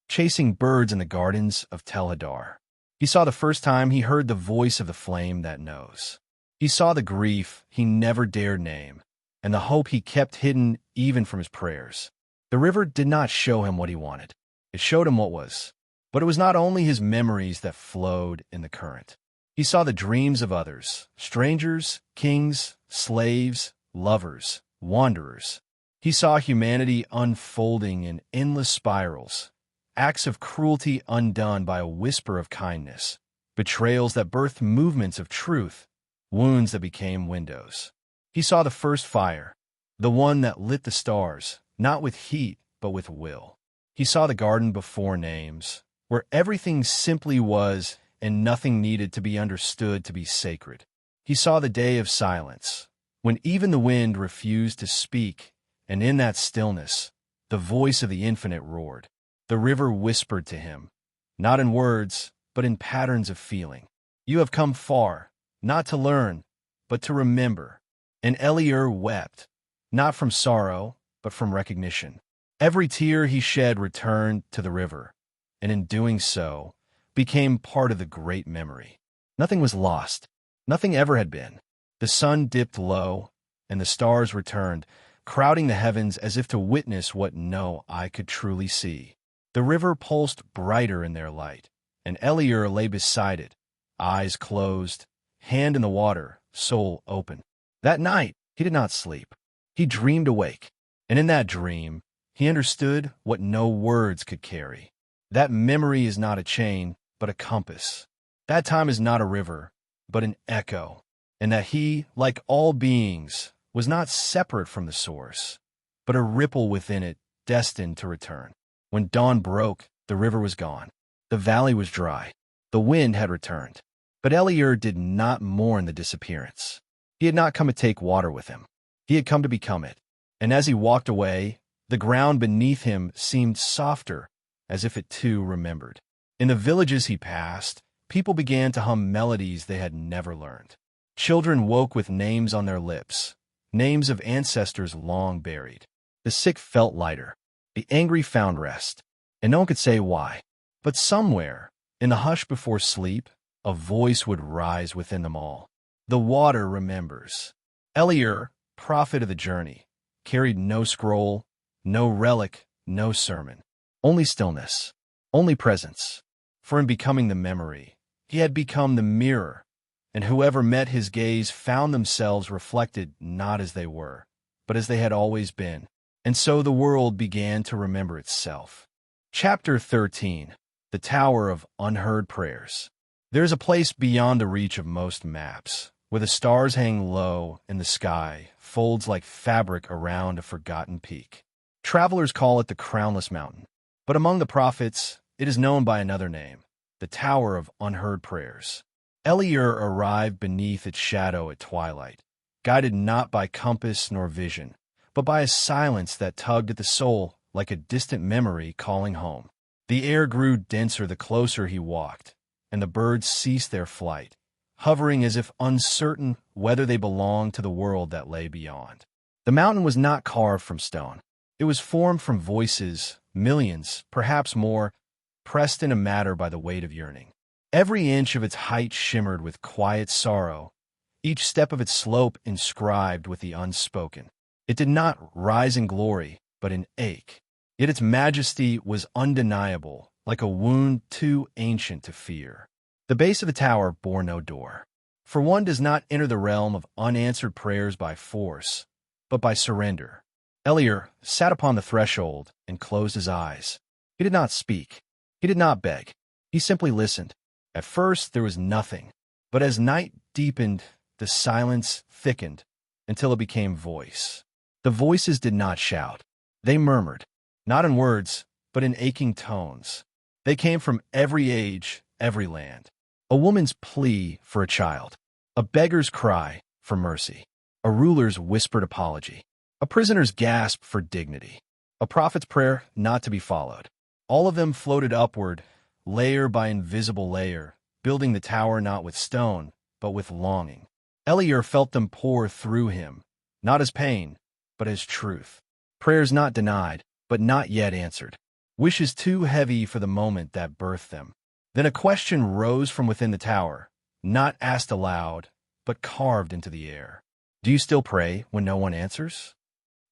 chasing birds in the gardens of Tel Hadar. He saw the first time he heard the voice of the flame that knows. He saw the grief he never dared name, and the hope he kept hidden even from his prayers. The river did not show him what he wanted. It showed him what was. But it was not only his memories that flowed in the current. He saw the dreams of others, strangers, kings, slaves, lovers, wanderers. He saw humanity unfolding in endless spirals, acts of cruelty undone by a whisper of kindness, betrayals that birthed movements of truth, wounds that became windows. He saw the first fire, the one that lit the stars, not with heat, but with will. He saw the garden before names, where everything simply was and nothing needed to be understood to be sacred. He saw the day of silence, when even the wind refused to speak, and in that stillness, the voice of the infinite roared. The river whispered to him, not in words, but in patterns of feeling. You have come far, not to learn, but to remember. And Eliur wept, not from sorrow, but from recognition. Every tear he shed returned to the river, and in doing so, became part of the great memory. Nothing was lost. Nothing ever had been. The sun dipped low, and the stars returned, crowding the heavens as if to witness what no eye could truly see. The river pulsed brighter in their light, and Eliur lay beside it, eyes closed, hand in the water, soul open. That night, he did not sleep. He dreamed awake, and in that dream, he understood what no words could carry. That memory is not a chain, but a compass. That time is not a river, but an echo, and that he, like all beings, was not separate from the source, but a ripple within it destined to return. When dawn broke, the river was gone. The valley was dry. The wind had returned. But Eliur did not mourn the disappearance. He had not come to take water with him. He had come to become it. And as he walked away, the ground beneath him seemed softer, as if it too remembered. In the villages he passed, people began to hum melodies they had never learned. Children woke with names on their lips, names of ancestors long buried. The sick felt lighter. The angry found rest, and no one could say why. But somewhere, in the hush before sleep, a voice would rise within them all. The water remembers. Eliur, prophet of the journey, carried no scroll, no relic, no sermon. Only stillness, only presence. For in becoming the memory, he had become the mirror, and whoever met his gaze found themselves reflected not as they were, but as they had always been. And so the world began to remember itself. Chapter 13. The Tower of Unheard Prayers. There is a place beyond the reach of most maps, where the stars hang low and the sky folds like fabric around a forgotten peak. Travelers call it the Crownless Mountain, but among the prophets, it is known by another name, the Tower of Unheard Prayers. Eliur arrived beneath its shadow at twilight, guided not by compass nor vision, but by a silence that tugged at the soul like a distant memory calling home. The air grew denser the closer he walked, and the birds ceased their flight, hovering as if uncertain whether they belonged to the world that lay beyond. The mountain was not carved from stone. It was formed from voices, millions, perhaps more, pressed in a matter by the weight of yearning. Every inch of its height shimmered with quiet sorrow, each step of its slope inscribed with the unspoken. It did not rise in glory, but in ache. Yet its majesty was undeniable, like a wound too ancient to fear. The base of the tower bore no door, for one does not enter the realm of unanswered prayers by force, but by surrender. Eliur sat upon the threshold and closed his eyes. He did not speak. He did not beg. He simply listened. At first there was nothing, but as night deepened, the silence thickened until it became voice. The voices did not shout. They murmured, not in words, but in aching tones. They came from every age, every land. A woman's plea for a child, a beggar's cry for mercy, a ruler's whispered apology, a prisoner's gasp for dignity, a prophet's prayer not to be followed. All of them floated upward, layer by invisible layer, building the tower not with stone, but with longing. Eliur felt them pour through him, not as pain, but as truth. Prayers not denied, but not yet answered. Wishes too heavy for the moment that birthed them. Then a question rose from within the tower, not asked aloud, but carved into the air. Do you still pray when no one answers?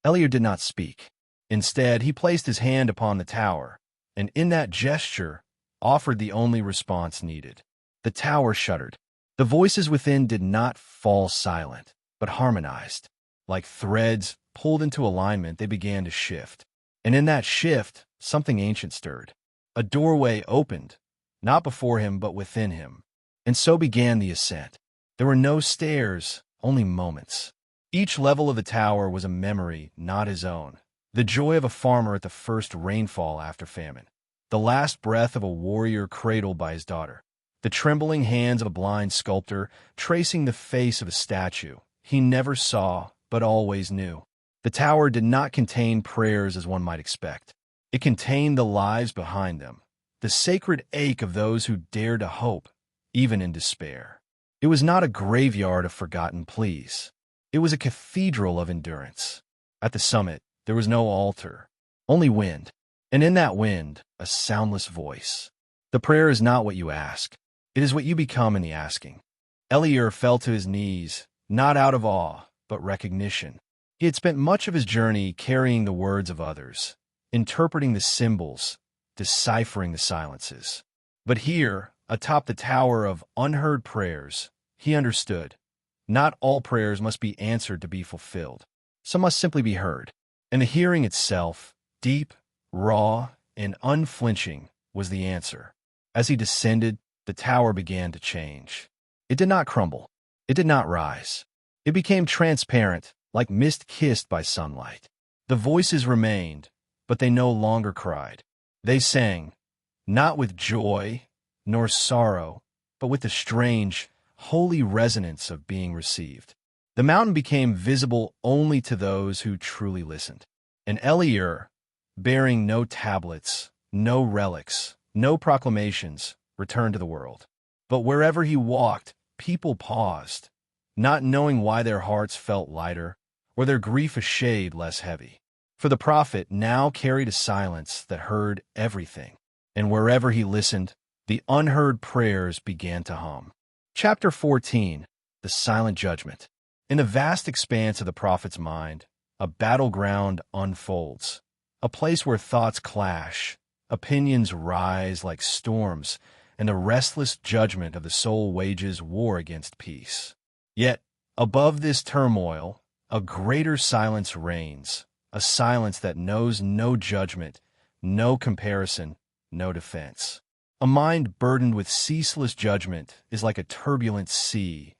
Eliur did not speak. Instead, he placed his hand upon the tower, and in that gesture, offered the only response needed. The tower shuddered. The voices within did not fall silent, but harmonized. Like threads pulled into alignment, they began to shift. And in that shift, something ancient stirred. A doorway opened, not before him, but within him. And so began the ascent. There were no stairs, only moments. Each level of the tower was a memory, not his own. The joy of a farmer at the first rainfall after famine. The last breath of a warrior cradled by his daughter. The trembling hands of a blind sculptor tracing the face of a statue he never saw but always knew. The tower did not contain prayers as one might expect. It contained the lives behind them, the sacred ache of those who dare to hope, even in despair. It was not a graveyard of forgotten pleas. It was a cathedral of endurance. At the summit, there was no altar, only wind, and in that wind, a soundless voice. The prayer is not what you ask. It is what you become in the asking. Eliur fell to his knees, not out of awe, but recognition. He had spent much of his journey carrying the words of others, interpreting the symbols, deciphering the silences. But here, atop the tower of unheard prayers, he understood. Not all prayers must be answered to be fulfilled. Some must simply be heard. And the hearing itself, deep, raw, and unflinching, was the answer. As he descended, the tower began to change. It did not crumble. It did not rise. It became transparent, like mist kissed by sunlight. The voices remained, but they no longer cried. They sang, not with joy nor sorrow, but with the strange, holy resonance of being received. The mountain became visible only to those who truly listened. And Eliur, bearing no tablets, no relics, no proclamations, returned to the world. But wherever he walked, people paused, not knowing why their hearts felt lighter or their grief a shade less heavy. For the prophet now carried a silence that heard everything, and wherever he listened, the unheard prayers began to hum. Chapter 14, The Silent Judgment. In the vast expanse of the prophet's mind, a battleground unfolds, a place where thoughts clash, opinions rise like storms, and the restless judgment of the soul wages war against peace. Yet, above this turmoil, a greater silence reigns, a silence that knows no judgment, no comparison, no defense. A mind burdened with ceaseless judgment is like a turbulent sea,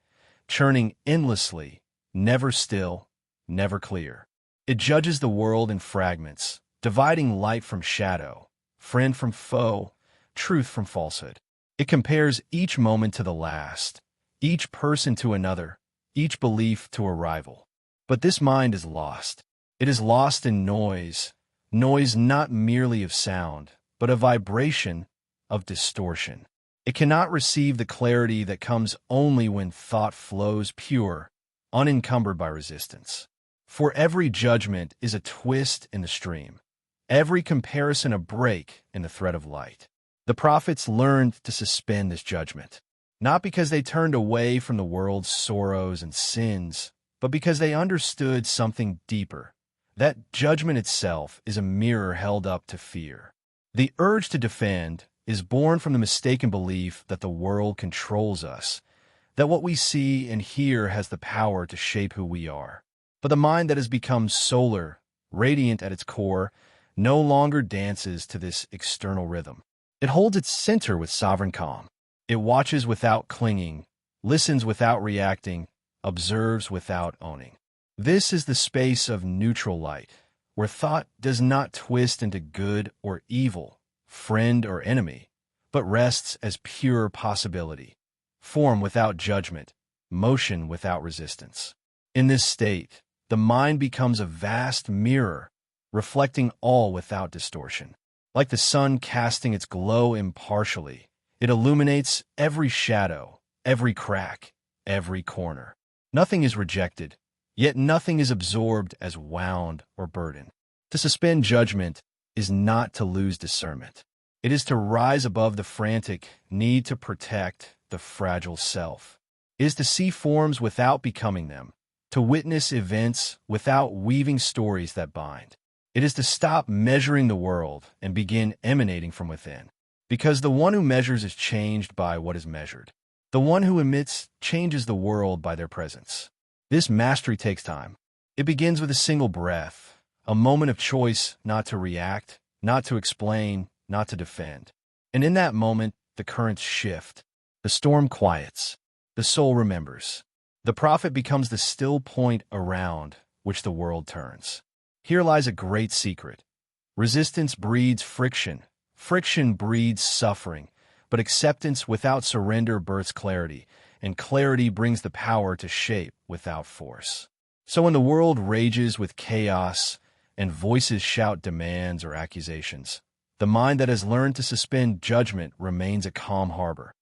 churning endlessly, never still, never clear. It judges the world in fragments, dividing light from shadow, friend from foe, truth from falsehood. It compares each moment to the last, each person to another, each belief to a rival. But this mind is lost. It is lost in noise, noise not merely of sound, but a vibration of distortion. It cannot receive the clarity that comes only when thought flows pure, unencumbered by resistance. For every judgment is a twist in the stream, every comparison a break in the thread of light. The prophets learned to suspend this judgment, not because they turned away from the world's sorrows and sins, but because they understood something deeper. That judgment itself is a mirror held up to fear. The urge to defend is born from the mistaken belief that the world controls us, that what we see and hear has the power to shape who we are. But the mind that has become solar, radiant at its core, no longer dances to this external rhythm. It holds its center with sovereign calm. It watches without clinging, listens without reacting, observes without owning. This is the space of neutral light, where thought does not twist into good or evil, friend or enemy, but rests as pure possibility, form without judgment, motion without resistance. In this state, the mind becomes a vast mirror, reflecting all without distortion. Like the sun casting its glow impartially, it illuminates every shadow, every crack, every corner. Nothing is rejected, yet nothing is absorbed as wound or burden. To suspend judgment is not to lose discernment. It is to rise above the frantic need to protect the fragile self. It is to see forms without becoming them, to witness events without weaving stories that bind. It is to stop measuring the world and begin emanating from within. Because the one who measures is changed by what is measured. The one who emits changes the world by their presence. This mastery takes time. It begins with a single breath, a moment of choice not to react, not to explain, not to defend. And in that moment, the currents shift. The storm quiets. The soul remembers. The prophet becomes the still point around which the world turns. Here lies a great secret. Resistance breeds friction. Friction breeds suffering. But acceptance without surrender births clarity, and clarity brings the power to shape without force. So when the world rages with chaos and voices shout demands or accusations, the mind that has learned to suspend judgment remains a calm harbor,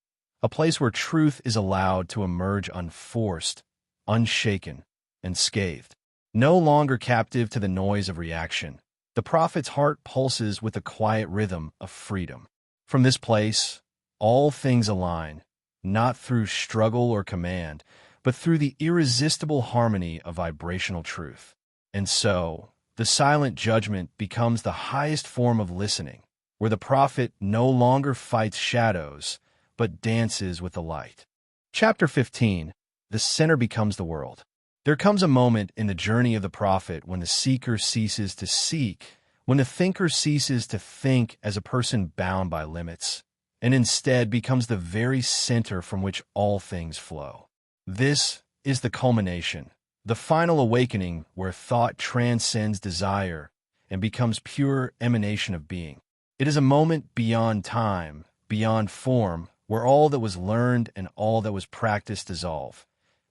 a place where truth is allowed to emerge unforced, unshaken, and scathed. No longer captive to the noise of reaction, the prophet's heart pulses with the quiet rhythm of freedom. From this place, all things align, not through struggle or command, but through the irresistible harmony of vibrational truth. And so, the silent judgment becomes the highest form of listening, where the prophet no longer fights shadows, but dances with the light. Chapter 15. The center becomes the world. There comes a moment in the journey of the prophet when the seeker ceases to seek, when the thinker ceases to think as a person bound by limits, and instead becomes the very center from which all things flow. This is the culmination, the final awakening where thought transcends desire and becomes pure emanation of being. It is a moment beyond time, beyond form, where all that was learned and all that was practiced dissolve,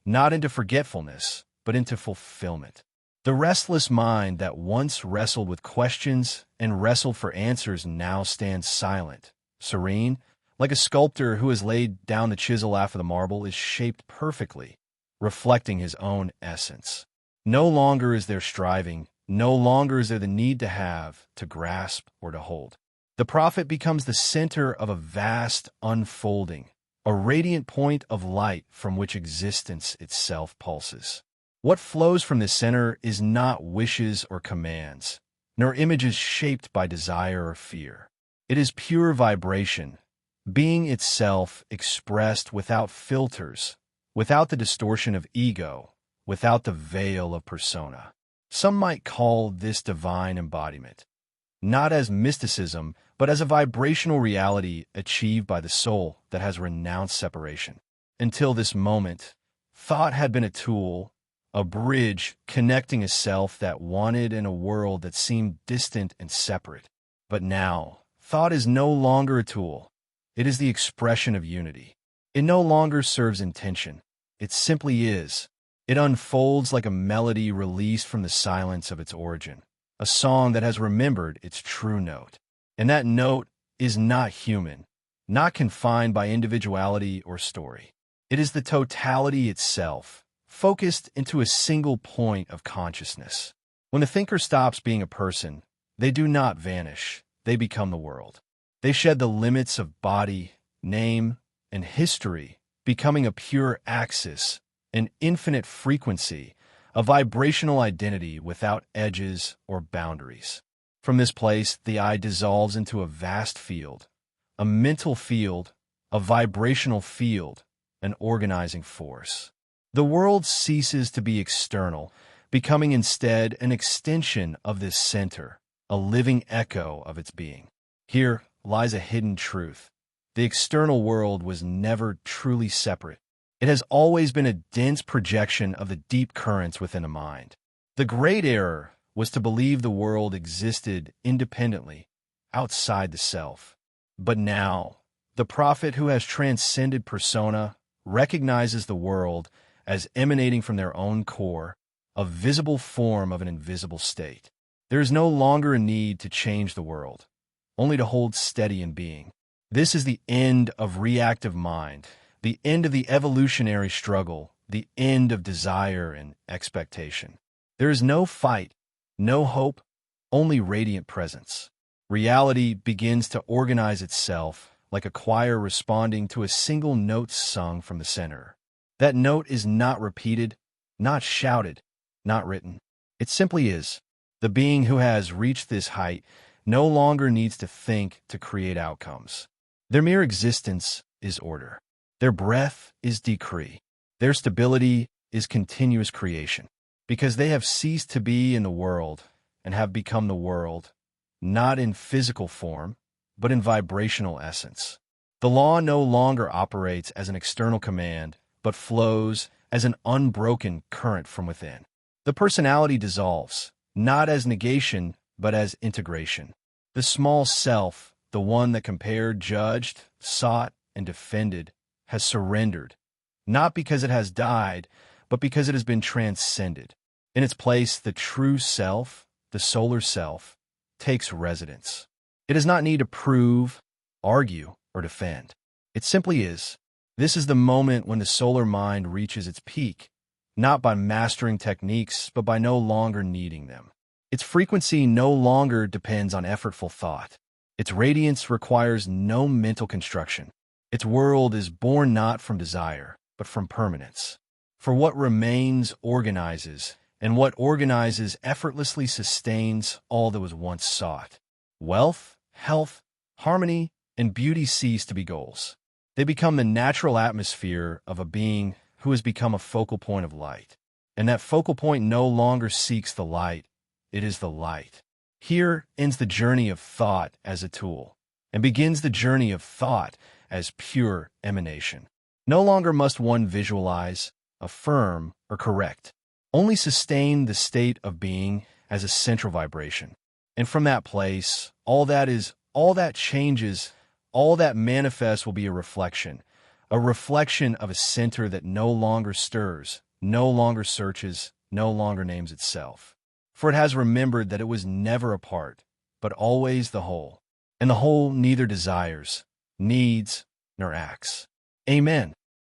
not into forgetfulness, but into fulfillment. The restless mind that once wrestled with questions and wrestled for answers now stands silent, serene, like a sculptor who has laid down the chisel after the marble is shaped perfectly, reflecting his own essence. No longer is there striving, no longer is there the need to have, to grasp, or to hold. The prophet becomes the center of a vast unfolding, a radiant point of light from which existence itself pulses. What flows from this center is not wishes or commands, nor images shaped by desire or fear. It is pure vibration, being itself expressed without filters, without the distortion of ego, without the veil of persona. Some might call this divine embodiment, not as mysticism, but as a vibrational reality achieved by the soul that has renounced separation. Until this moment, thought had been a tool, a bridge connecting a self that wanted in a world that seemed distant and separate. But now, thought is no longer a tool. It is the expression of unity. It no longer serves intention. It simply is. It unfolds like a melody released from the silence of its origin, a song that has remembered its true note. And that note is not human, not confined by individuality or story. It is the totality itself, focused into a single point of consciousness. When the thinker stops being a person, they do not vanish, they become the world. They shed the limits of body, name, and history, becoming a pure axis, an infinite frequency, a vibrational identity without edges or boundaries. From this place, the I dissolves into a vast field, a mental field, a vibrational field, an organizing force. The world ceases to be external, becoming instead an extension of this center, a living echo of its being. Here lies a hidden truth. The external world was never truly separate. It has always been a dense projection of the deep currents within a mind. The great error was to believe the world existed independently, outside the self. But now, the prophet who has transcended persona recognizes the world as emanating from their own core, a visible form of an invisible state. There is no longer a need to change the world, only to hold steady in being. This is the end of reactive mind, the end of the evolutionary struggle, the end of desire and expectation. There is no fight, no hope, only radiant presence. Reality begins to organize itself like a choir responding to a single note sung from the center. That note is not repeated, not shouted, not written. It simply is. The being who has reached this height no longer needs to think to create outcomes. Their mere existence is order. Their breath is decree. Their stability is continuous creation, because they have ceased to be in the world and have become the world, not in physical form, but in vibrational essence. The law no longer operates as an external command, but flows as an unbroken current from within. The personality dissolves, not as negation, but as integration. The small self, the one that compared, judged, sought, and defended, has surrendered, not because it has died, but because it has been transcended. In its place, the true self, the solar self, takes residence. It does not need to prove, argue, or defend. It simply is. This is the moment when the solar mind reaches its peak, not by mastering techniques, but by no longer needing them. Its frequency no longer depends on effortful thought. Its radiance requires no mental construction. Its world is born not from desire, but from permanence. For what remains organizes, and what organizes effortlessly sustains all that was once sought. Wealth, health, harmony, and beauty cease to be goals. They become the natural atmosphere of a being who has become a focal point of light. And that focal point no longer seeks the light, it is the light. Here ends the journey of thought as a tool, and begins the journey of thought as pure emanation. No longer must one visualize, affirm, or correct. Only sustain the state of being as a central vibration. And from that place, all that changes, all that manifests will be a reflection of a center that no longer stirs, no longer searches, no longer names itself. For it has remembered that it was never a part, but always the whole. And the whole neither desires, needs, nor acts. Amen.